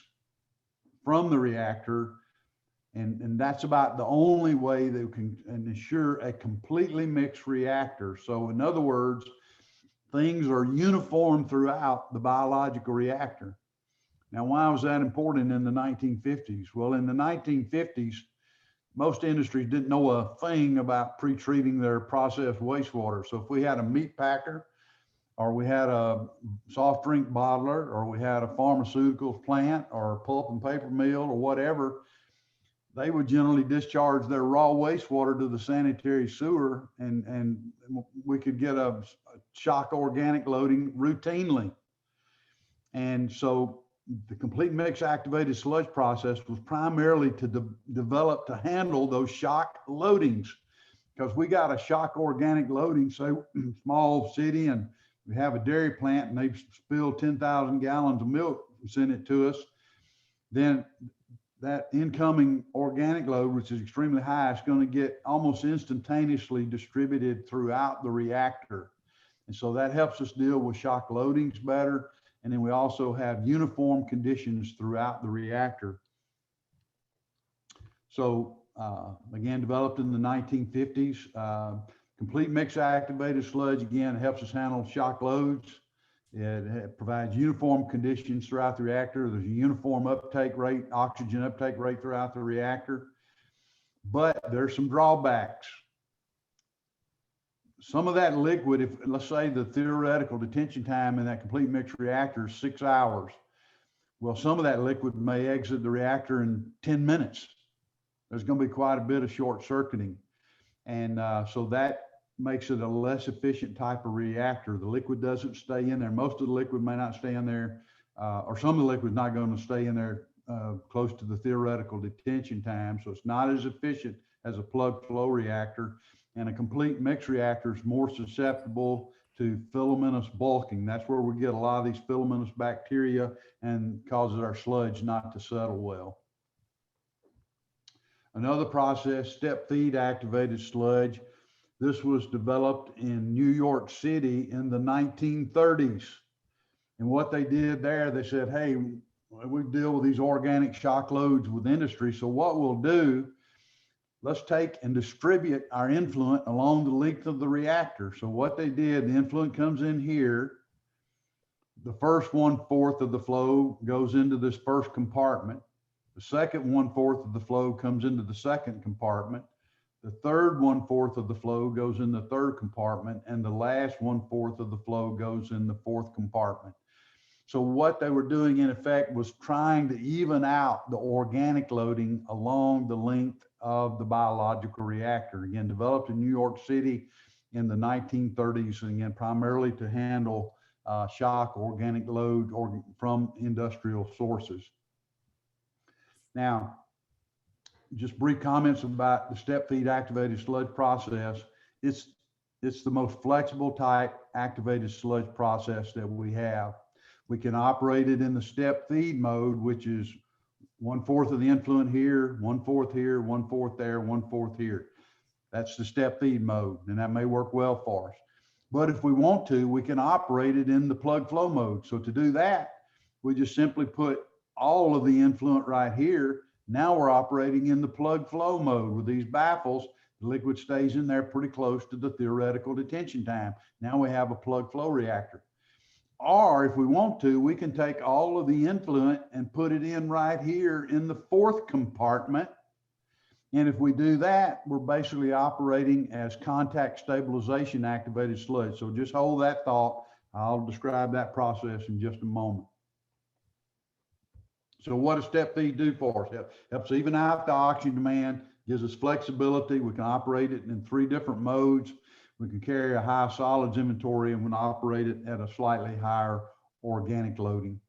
from the reactor. And that's about the only way that we can ensure a completely mixed reactor. So in other words, things are uniform throughout the biological reactor. Now, why was that important in the 1950s? Well, in the 1950s, most industries didn't know a thing about pre-treating their processed wastewater. So if we had a meat packer, or we had a soft drink bottler, or we had a pharmaceuticals plant, or a pulp and paper mill, or whatever, they would generally discharge their raw wastewater to the sanitary sewer, and we could get a shock organic loading routinely. And so the complete mix activated sludge process was primarily to develop to handle those shock loadings, because we got a shock organic loading, say small city, and we have a dairy plant and they've spilled 10,000 gallons of milk and sent it to us. Then that incoming organic load, which is extremely high, is going to get almost instantaneously distributed throughout the reactor. And so that helps us deal with shock loadings better. And then we also have uniform conditions throughout the reactor. So again, developed in the 1950s, complete mix activated sludge, again, helps us handle shock loads. It provides uniform conditions throughout the reactor. There's a uniform uptake rate, oxygen uptake rate throughout the reactor. But But there's some drawbacks. Some of that liquid, if let's say the theoretical detention time in that complete mixed reactor is 6 hours, well, some of that liquid may exit the reactor in 10 minutes. There's going to be quite a bit of short circuiting. And so that makes it a less efficient type of reactor. The liquid doesn't stay in there. Most of the liquid may not stay in there, or some of the liquid is not going to stay in there close to the theoretical detention time. So it's not as efficient as a plug flow reactor. And a complete mixed reactor is more susceptible to filamentous bulking. That's where we get a lot of these filamentous bacteria and causes our sludge not to settle well. Another process, step feed activated sludge. This was developed in New York City in the 1930s. And what they did there, they said, hey, we deal with these organic shock loads with industry. So what we'll do, let's take and distribute our influent along the length of the reactor. So what they did, the influent comes in here. The first 1/4 of the flow goes into this first compartment. The second 1/4 of the flow comes into the second compartment. The third 1/4 of the flow goes in the third compartment, and the last 1/4 of the flow goes in the fourth compartment. So what they were doing in effect was trying to even out the organic loading along the length of the biological reactor. Again, developed in New York City in the 1930s, and again, primarily to handle shock organic load from industrial sources. Now, just brief comments about the step feed activated sludge process. It's the most flexible type activated sludge process that we have. We can operate it in the step feed mode, which is 1/4 of the influent here, 1/4 here, 1/4 there, 1/4 here. That's the step feed mode, and that may work well for us. But if we want to, we can operate it in the plug flow mode. So to do that, we just simply put all of the influent right here. Now we're operating in the plug flow mode with these baffles. The liquid stays in there pretty close to the theoretical detention time. Now we have a plug flow reactor. Or if we want to, we can take all of the influent and put it in right here in the fourth compartment. And if we do that, we're basically operating as contact stabilization activated sludge. So just hold that thought. I'll describe that process in just a moment. So what does step feed do for us? It helps even out the oxygen demand, gives us flexibility. We can operate it in 3 different modes. We can carry a high solids inventory, and we can operate it at a slightly higher organic loading.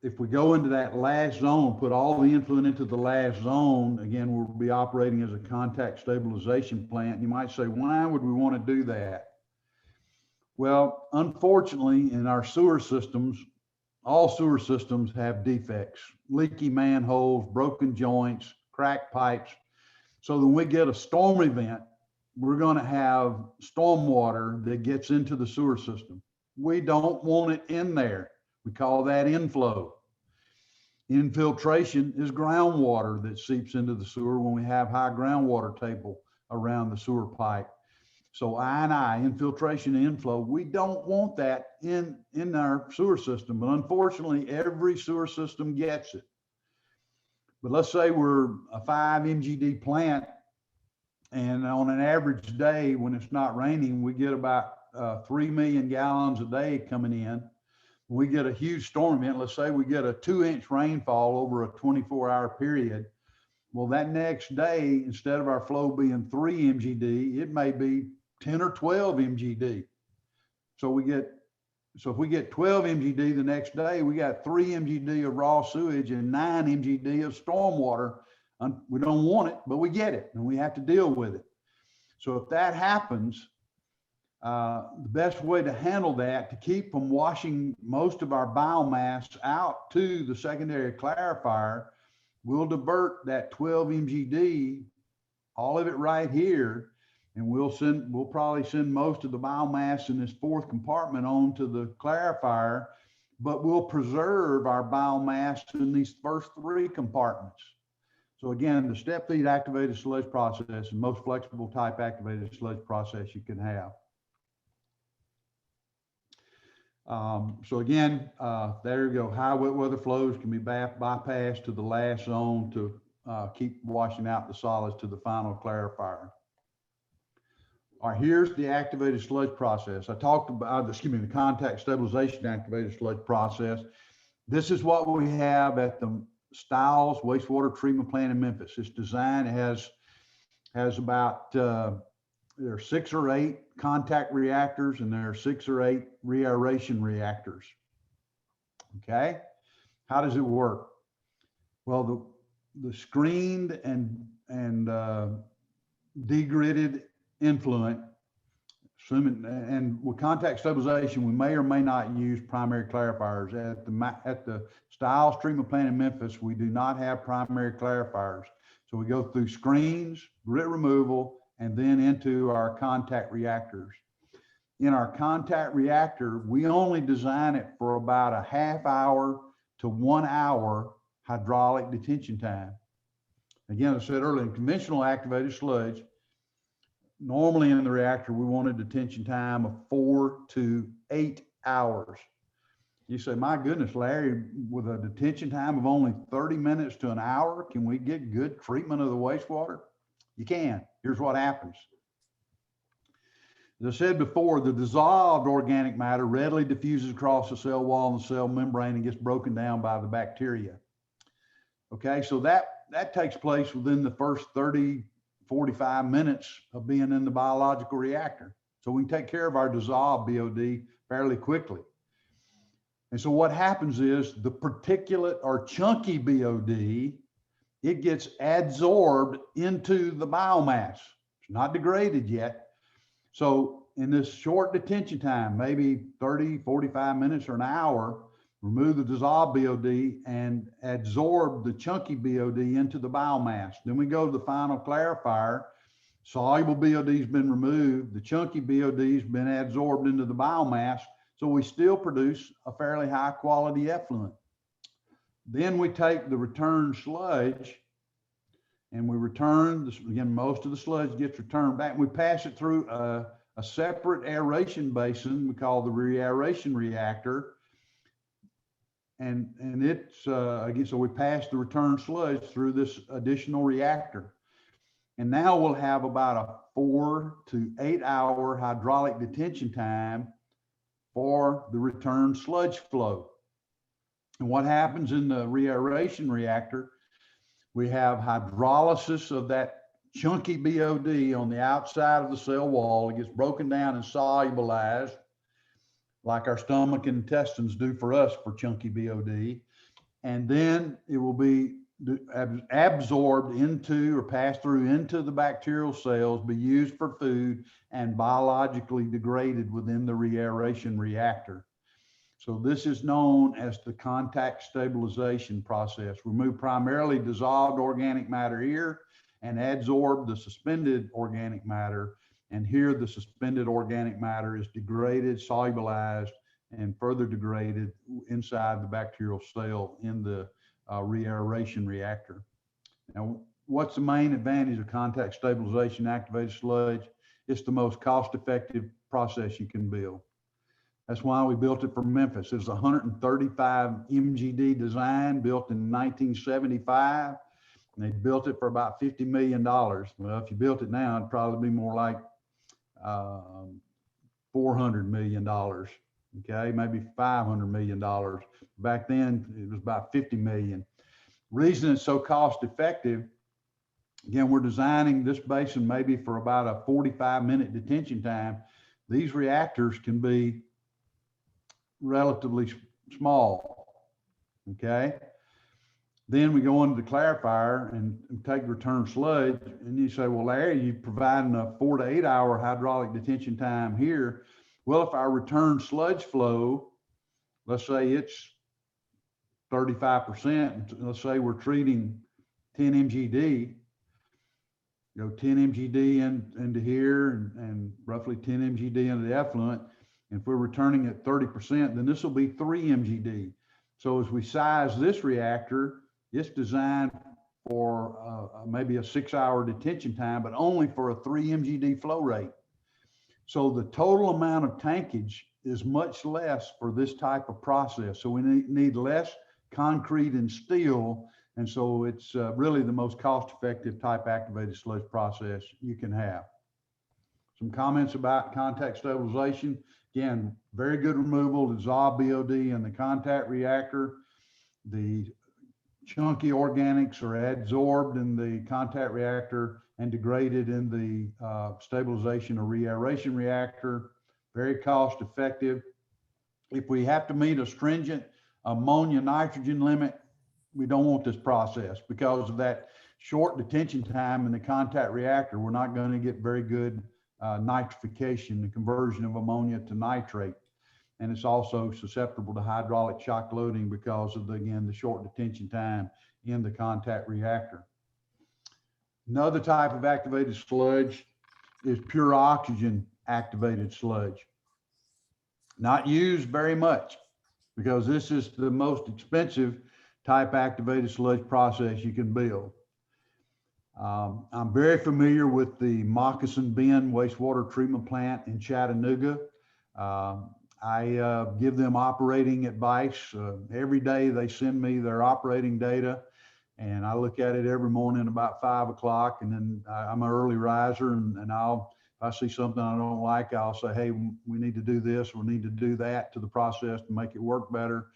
If we go into that last zone, put all the influent into the last zone, again, we'll be operating as a contact stabilization plant. You might say, why would we want to do that? Well, unfortunately, in our sewer systems, all sewer systems have defects, leaky manholes, broken joints, cracked pipes. So when we get a storm event, we're going to have storm water that gets into the sewer system. We don't want it in there. We call that inflow. Infiltration is groundwater that seeps into the sewer when we have high groundwater table around the sewer pipe. So I, infiltration and inflow, we don't want that in our sewer system, but unfortunately every sewer system gets it. But let's say we're a 5 MGD plant, and on an average day when it's not raining, we get about 3 million gallons a day coming in. When we get a huge storm event, let's say we get a 2-inch rainfall over a 24-hour period. Well, that next day, instead of our flow being 3 MGD, it may be 10 or 12 MGD. So if we get 12 MGD the next day, we got 3 MGD of raw sewage and 9 MGD of stormwater. We don't want it, but we get it, and we have to deal with it. So if that happens, the best way to handle that, to keep from washing most of our biomass out to the secondary clarifier, we'll divert that 12 MGD, all of it right here, and we'll probably send most of the biomass in this fourth compartment on to the clarifier, but we'll preserve our biomass in these first 3 compartments. So again, the step feed activated sludge process is the most flexible type activated sludge process you can have. So again, there you go. High wet weather flows can be bypassed to the last zone to keep washing out the solids to the final clarifier. All right, here's the activated sludge process. I talked about, the contact stabilization activated sludge process. This is what we have at the Stiles wastewater treatment plant in Memphis. It's designed, it has about, there are 6 or 8 contact reactors, and there are 6 or 8 reaeration reactors. Okay, how does it work? Well, the screened and degraded influent, assuming, and with contact stabilization, we may or may not use primary clarifiers. At the Stiles treatment plant in Memphis, we do not have primary clarifiers. So we go through screens, grit removal, and then into our contact reactors. In our contact reactor, we only design it for about a half hour to 1 hour hydraulic detention time. Again, as I said earlier, in conventional activated sludge, normally in the reactor, we want a detention time of 4 to 8 hours. You say, my goodness, Larry, with a detention time of only 30 minutes to an hour, can we get good treatment of the wastewater? You can. Here's what happens. As I said before, the dissolved organic matter readily diffuses across the cell wall and the cell membrane and gets broken down by the bacteria. Okay, so that takes place within the first 30, 45 minutes of being in the biological reactor. So we can take care of our dissolved BOD fairly quickly. And so what happens is the particulate or chunky BOD, it gets adsorbed into the biomass. It's not degraded yet. So in this short detention time, maybe 30, 45 minutes or an hour, remove the dissolved BOD and adsorb the chunky BOD into the biomass. Then we go to the final clarifier. Soluble BOD has been removed. The chunky BOD has been adsorbed into the biomass. So we still produce a fairly high quality effluent. Then we take the return sludge and we return, again, most of the sludge gets returned back. We pass it through a separate aeration basin we call the reaeration reactor. And it's, again, so we pass the return sludge through this additional reactor. And now we'll have about a 4 to 8 hour hydraulic detention time for the return sludge flow. And what happens in the reaeration reactor, we have hydrolysis of that chunky BOD on the outside of the cell wall. It gets broken down and solubilized like our stomach and intestines do for us for chunky BOD. And then it will be absorbed into or passed through into the bacterial cells, be used for food and biologically degraded within the reaeration reactor. So this is known as the contact stabilization process. We move primarily dissolved organic matter here and adsorb the suspended organic matter. And here the suspended organic matter is degraded, solubilized, and further degraded inside the bacterial cell in the reaeration reactor. Now, what's the main advantage of contact stabilization activated sludge? It's the most cost-effective process you can build. That's why we built it for Memphis. It's a 135 MGD design built in 1975. And they built it for about $50 million. Well, if you built it now, it'd probably be more like $400 million. Okay, maybe $500 million. Back then, it was about 50 million. Reason it's so cost effective, again, we're designing this basin maybe for about a 45-minute detention time. These reactors can be relatively small, okay? Then we go into the clarifier and take return sludge, and you say, well, Larry, you're providing a 4 to 8 hour hydraulic detention time here. Well, if our return sludge flow, let's say it's 35%, let's say we're treating 10 MGD, 10 MGD into here and roughly 10 MGD into the effluent. And if we're returning at 30%, then this will be 3 MGD. So as we size this reactor, it's designed for maybe a 6 hour detention time, but only for a 3 MGD flow rate. So the total amount of tankage is much less for this type of process. So we need less concrete and steel And so it's really the most cost-effective type activated sludge process you can have. Some comments about contact stabilization. Again, very good removal, dissolved BOD in the contact reactor. The chunky organics are adsorbed in the contact reactor and degraded in the stabilization or re-aeration reactor. Very cost effective. If we have to meet a stringent ammonia nitrogen limit, we don't want this process because of that short detention time in the contact reactor. We're not going to get very good nitrification, the conversion of ammonia to nitrate. And it's also susceptible to hydraulic shock loading because of, again, the short detention time in the contact reactor. Another type of activated sludge is pure oxygen activated sludge. Not used very much because this is the most expensive type activated sludge process you can build. I'm very familiar with the Moccasin Bend wastewater treatment plant in Chattanooga. I give them operating advice. Every day they send me their operating data and I look at it every morning about 5 o'clock, and then I'm an early riser and if I see something I don't like, I'll say, hey, we need to do this, we need to do that to the process to make it work better.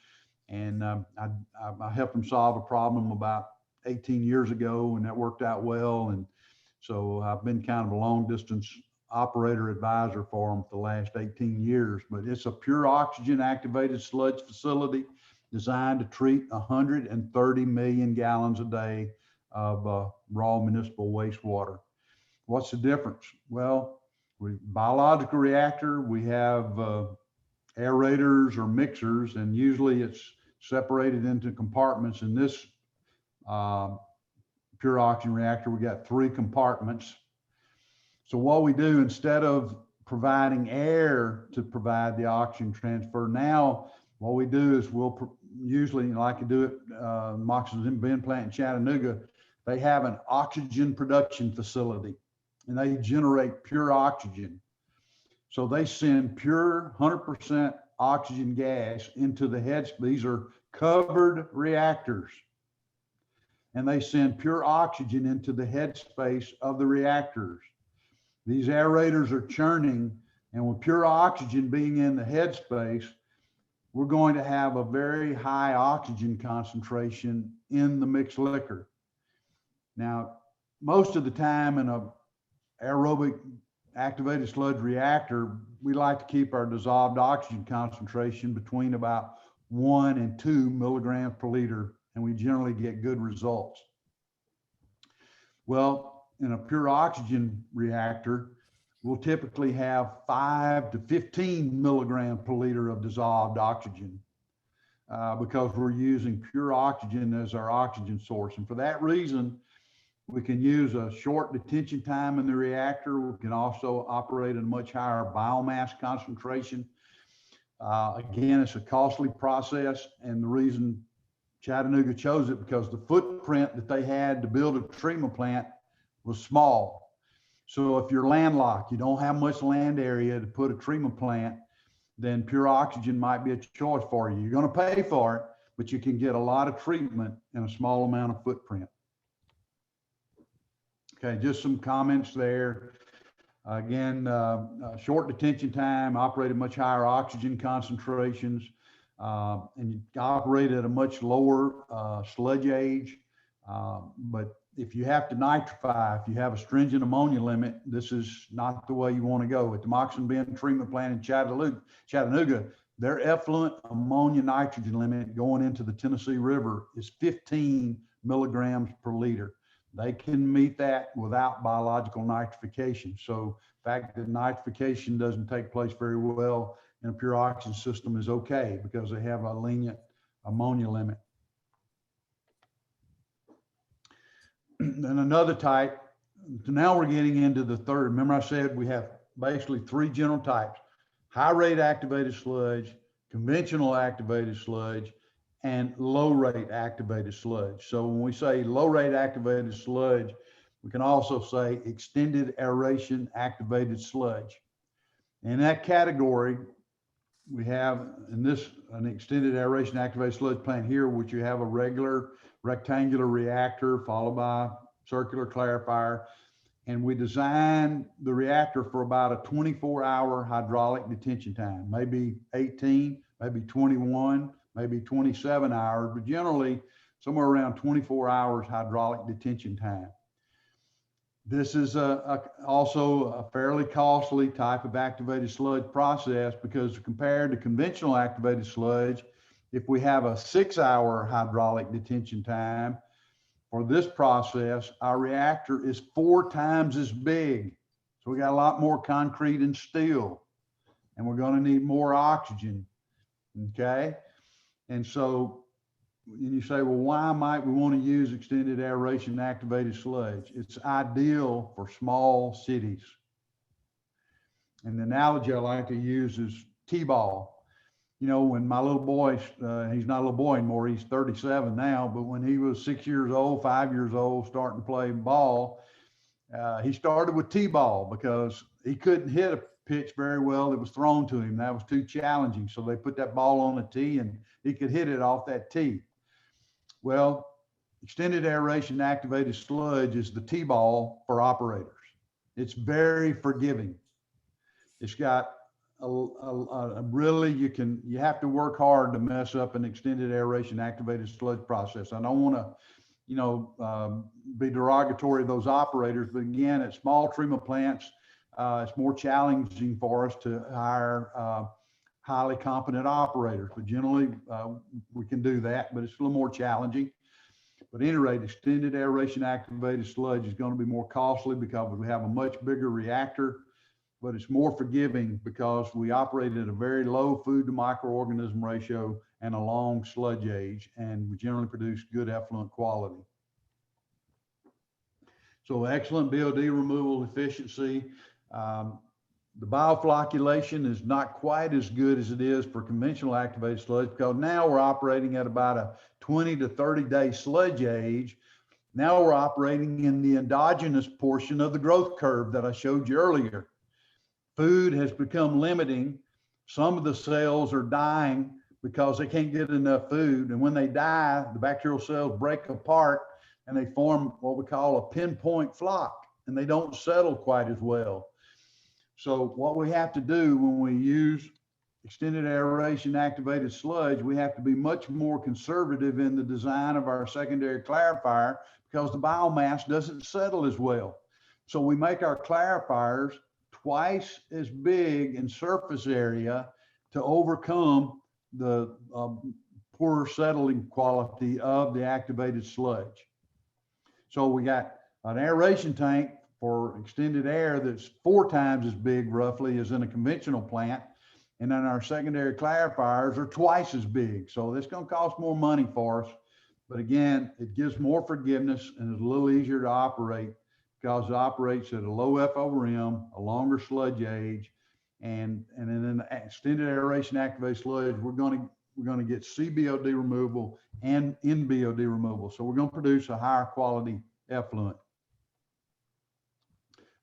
And I helped them solve a problem about 18 years ago, and that worked out well. And so I've been kind of a long distance operator advisor for them for the last 18 years. But it's a pure oxygen activated sludge facility designed to treat 130 million gallons a day of raw municipal wastewater. What's the difference? Well, biological reactor, we have aerators or mixers, and usually it's separated into compartments. In this pure oxygen reactor, we got 3 compartments. So what we do, instead of providing air to provide the oxygen transfer, now what we do is we'll usually, like to do it, Moccasin Bend plant in Chattanooga, they have an oxygen production facility and they generate pure oxygen. So they send pure 100% oxygen gas into the heads. These are covered reactors. And they send pure oxygen into the headspace of the reactors. These aerators are churning, and with pure oxygen being in the headspace, we're going to have a very high oxygen concentration in the mixed liquor. Now, most of the time in a aerobic activated sludge reactor, we like to keep our dissolved oxygen concentration between about 1 and 2 milligrams per liter, and we generally get good results. Well, in a pure oxygen reactor, we'll typically have 5 to 15 milligrams per liter of dissolved oxygen because we're using pure oxygen as our oxygen source. And for that reason, we can use a short detention time in the reactor. We can also operate at a much higher biomass concentration. Again, it's a costly process, and the reason Chattanooga chose it because the footprint that they had to build a treatment plant was small. So if you're landlocked, you don't have much land area to put a treatment plant, then pure oxygen might be a choice for you. You're going to pay for it, but you can get a lot of treatment in a small amount of footprint. Okay, just some comments there. Again, short detention time, operate at much higher oxygen concentrations, and you operate at a much lower sludge age. But if you have to nitrify, if you have a stringent ammonia limit, this is not the way you want to go. At the Moccasin Bend treatment plant in Chattanooga, their effluent ammonia nitrogen limit going into the Tennessee River is 15 milligrams per liter. They can meet that without biological nitrification. So the fact that nitrification doesn't take place very well in a pure oxygen system is okay because they have a lenient ammonia limit. And another type, so now we're getting into the third. Remember I said we have basically 3 general types: high rate activated sludge, conventional activated sludge, and low rate activated sludge. So when we say low rate activated sludge, we can also say extended aeration activated sludge. In that category, we have in this an extended aeration activated sludge plant here, which you have a regular rectangular reactor followed by circular clarifier. And we designed the reactor for about a 24-hour hydraulic detention time, maybe 18, maybe 21, maybe 27 hours, but generally somewhere around 24 hours hydraulic detention time. This is also a fairly costly type of activated sludge process, because compared to conventional activated sludge, if we have a 6-hour hydraulic detention time for this process, our reactor is 4 times as big. So we got a lot more concrete and steel, and we're going to need more oxygen. Okay. And so you say, well, why might we want to use extended aeration activated sludge? It's ideal for small cities. And the analogy I like to use is T-ball. You know, when my little boy, he's not a little boy anymore, he's 37 now, but when he was 6 years old, 5 years old, starting to play ball, he started with T-ball because he couldn't hit a pitch very well that was thrown to him. That was too challenging. So they put that ball on a tee and he could hit it off that tee. Well, extended aeration activated sludge is the T-ball for operators. It's very forgiving. It's got really, you have to work hard to mess up an extended aeration activated sludge process. I don't want to, be derogatory of those operators, but again, at small treatment plants, it's more challenging for us to hire highly competent operators, but generally we can do that, but it's a little more challenging. But at any rate, extended aeration activated sludge is going to be more costly because we have a much bigger reactor, but it's more forgiving because we operate at a very low food to microorganism ratio and a long sludge age, and we generally produce good effluent quality. So excellent BOD removal efficiency. The bioflocculation is not quite as good as it is for conventional activated sludge, because now we're operating at about a 20 to 30 day sludge age. Now we're operating in the endogenous portion of the growth curve that I showed you earlier. Food has become limiting. Some of the cells are dying because they can't get enough food. And when they die, the bacterial cells break apart and they form what we call a pinpoint flock, and they don't settle quite as well. So what we have to do when we use extended aeration activated sludge, we have to be much more conservative in the design of our secondary clarifier, because the biomass doesn't settle as well. So we make our clarifiers twice as big in surface area to overcome the poor settling quality of the activated sludge. So we got an aeration tank for extended air that's 4 times as big roughly as in a conventional plant. And then our secondary clarifiers are twice as big. So it's going to cost more money for us. But again, it gives more forgiveness and is a little easier to operate because it operates at a low F/m, a longer sludge age. And then in the extended aeration activated sludge, we're going to get CBOD removal and NBOD removal. So we're going to produce a higher quality effluent.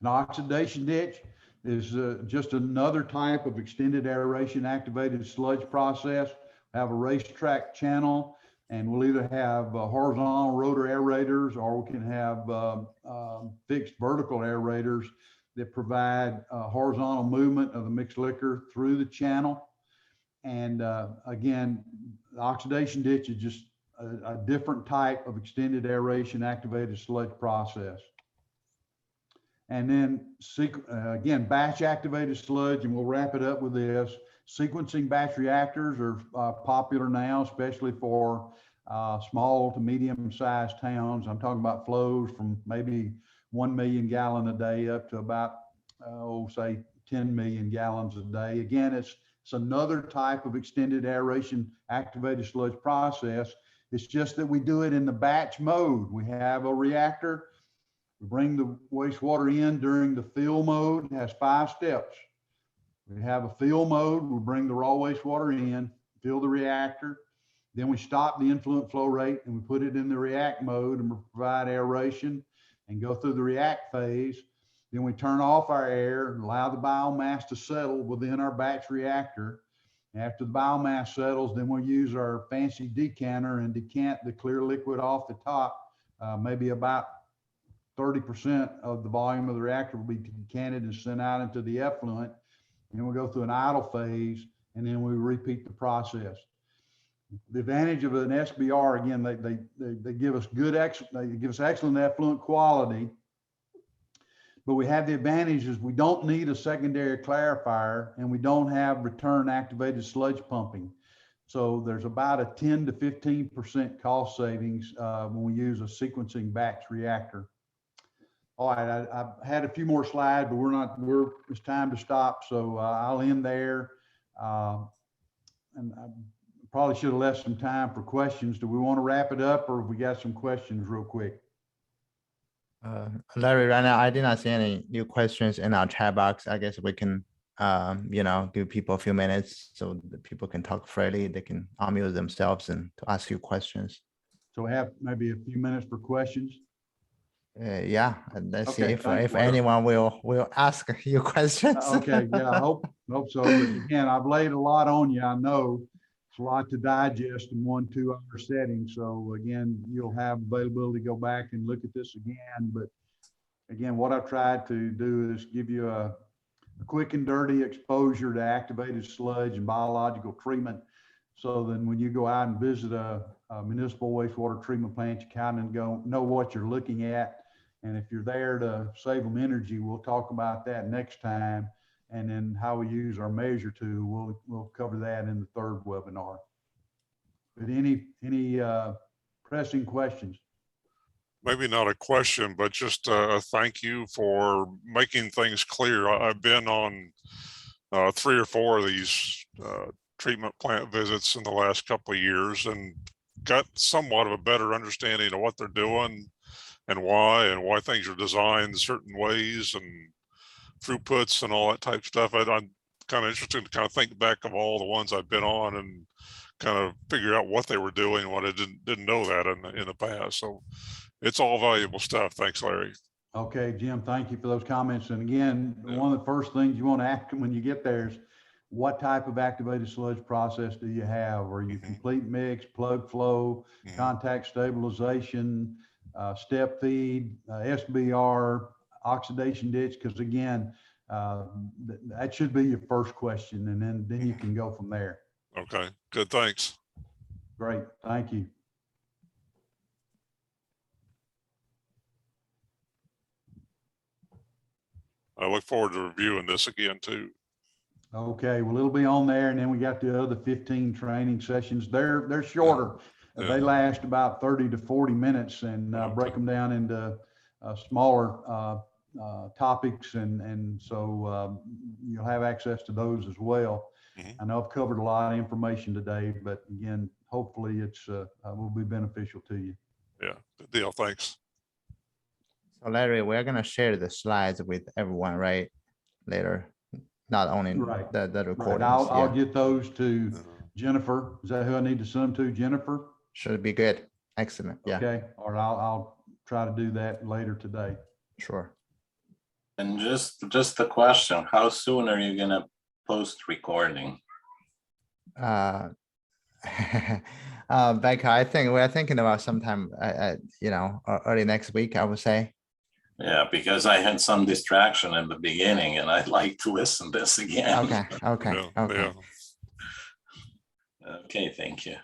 An oxidation ditch is just another type of extended aeration activated sludge process. We have a racetrack channel, and we'll either have horizontal rotor aerators, or we can have fixed vertical aerators that provide horizontal movement of the mixed liquor through the channel. And again, the oxidation ditch is just a different type of extended aeration activated sludge process. And then again, batch activated sludge, and we'll wrap it up with this. Sequencing batch reactors are popular now, especially for small to medium sized towns. I'm talking about flows from maybe 1 million gallon a day up to about, say 10 million gallons a day. Again, it's another type of extended aeration activated sludge process. It's just that we do it in the batch mode. We have a reactor. We bring the wastewater in during the fill mode. It has 5 steps. We have a fill mode. We bring the raw wastewater in, fill the reactor. Then we stop the influent flow rate and we put it in the react mode and we provide aeration and go through the react phase. Then we turn off our air and allow the biomass to settle within our batch reactor. After the biomass settles, then we'll use our fancy decanter and decant the clear liquid off the top. Maybe about 30% of the volume of the reactor will be decanted and sent out into the effluent. And we'll go through an idle phase, and then we repeat the process. The advantage of an SBR, again, they give us excellent effluent quality, but we have the advantage is we don't need a secondary clarifier, and we don't have return activated sludge pumping. So there's about a 10 to 15% cost savings when we use a sequencing batch reactor. All right, I had a few more slides, but it's time to stop. So I'll end there. And I probably should have left some time for questions. Do we want to wrap it up, or have we got some questions real quick? Larry, right now, I did not see any new questions in our chat box. I guess we can, give people a few minutes so that people can talk freely. They can unmute themselves and to ask you questions. So we have maybe a few minutes for questions. Yeah, and let's see if thanks, anyone will ask you questions. Okay, yeah, I hope so. But again, I've laid a lot on you. I know it's a lot to digest in 1-2 hour setting. So again, you'll have availability to go back and look at this again. But again, what I've tried to do is give you a quick and dirty exposure to activated sludge and biological treatment. So then when you go out and visit a municipal wastewater treatment plant, you kind of know what you're looking at. And if you're there to save them energy, we'll talk about that next time. And then how we use our measure tool, we'll cover that in the third webinar. But any pressing questions? Maybe not a question, but just a thank you for making things clear. I've been on 3 or 4 of these treatment plant visits in the last couple of years and got somewhat of a better understanding of what they're doing and why things are designed certain ways and throughputs and all that type of stuff. I'm kind of interested to kind of think back of all the ones I've been on and kind of figure out what they were doing when I didn't know that in the past. So it's all valuable stuff. Thanks, Larry. Okay, Jim, thank you for those comments. And again, one of the first things you want to ask them when you get there is, what type of activated sludge process do you have? Are you complete mix, plug flow, contact stabilization, step feed, SBR, oxidation ditch? Because again, that should be your first question, and then you can go from there. Okay, good, thanks. Great, thank you. I look forward to reviewing this again too. Okay, well, it'll be on there, and then we got the other 15 training sessions. They're shorter. Yeah. They last about 30 to 40 minutes, and break them down into smaller topics, and so you'll have access to those as well. I know I've covered a lot of information today, but again, hopefully it's will be beneficial to you. Yeah, good deal. Thanks. So Larry, we're gonna share the slides with everyone, right? Later, not only the recordings. Right. I'll get those to Jennifer. Is that who I need to send them to? Jennifer? Should be good. Excellent. Yeah. Okay. Or I'll try to do that later today. Sure. And just a question: how soon are you gonna post recording? Becca, I think we're thinking about sometime, early next week, I would say. Yeah, because I had some distraction in the beginning, and I'd like to listen to this again. Okay. Yeah. Okay, thank you.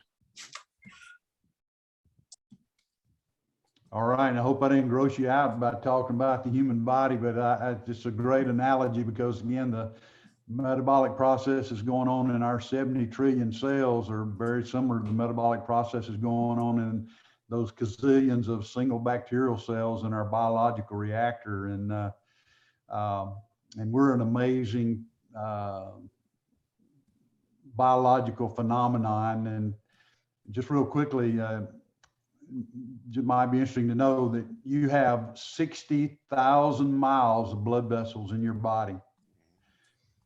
All right. I hope I didn't gross you out by talking about the human body, but it's just a great analogy because, again, the metabolic processes going on in our 70 trillion cells are very similar to the metabolic processes going on in those gazillions of single bacterial cells in our biological reactor. And we're an amazing biological phenomenon. And just real quickly, it might be interesting to know that you have 60,000 miles of blood vessels in your body.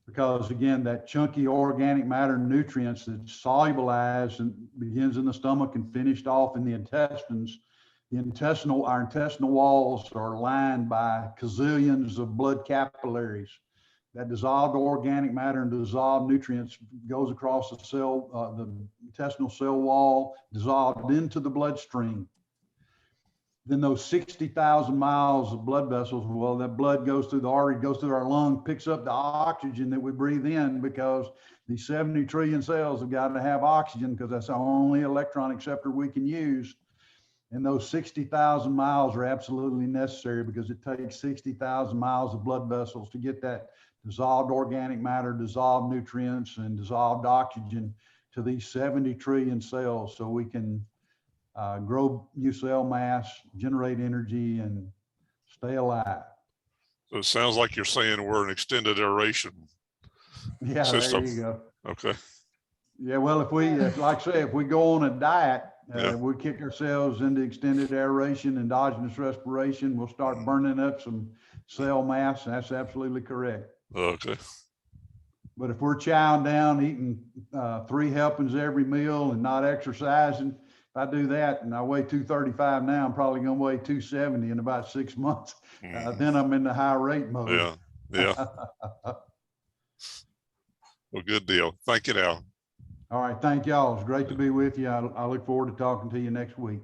Because again, that chunky organic matter and nutrients that's solubilized and begins in the stomach and finished off in the intestines, our intestinal walls are lined by gazillions of blood capillaries. That dissolved organic matter and dissolved nutrients goes across the cell, the intestinal cell wall, dissolved into the bloodstream. Then those 60,000 miles of blood vessels, well, that blood goes through the artery, goes through our lung, picks up the oxygen that we breathe in, because these 70 trillion cells have got to have oxygen, because that's the only electron acceptor we can use. And those 60,000 miles are absolutely necessary, because it takes 60,000 miles of blood vessels to get that dissolved organic matter, dissolved nutrients, and dissolved oxygen to these 70 trillion cells, so we can grow new cell mass, generate energy, and stay alive. So it sounds like you're saying we're an extended aeration Yeah, system. there you go. Okay. Yeah, well, if we, like I say, if we go on a diet, Yeah. we kick ourselves into extended aeration, endogenous respiration, we'll start burning up some cell mass. That's absolutely correct. Okay. But if we're chowing down, eating 3 helpings every meal and not exercising, if I do that and I weigh 235 now, I'm probably going to weigh 270 in about 6 months. Then I'm in the high rate mode. Yeah. Yeah. Well, good deal. Thank you now. All right. Thank y'all. It's great to be with you. I look forward to talking to you next week.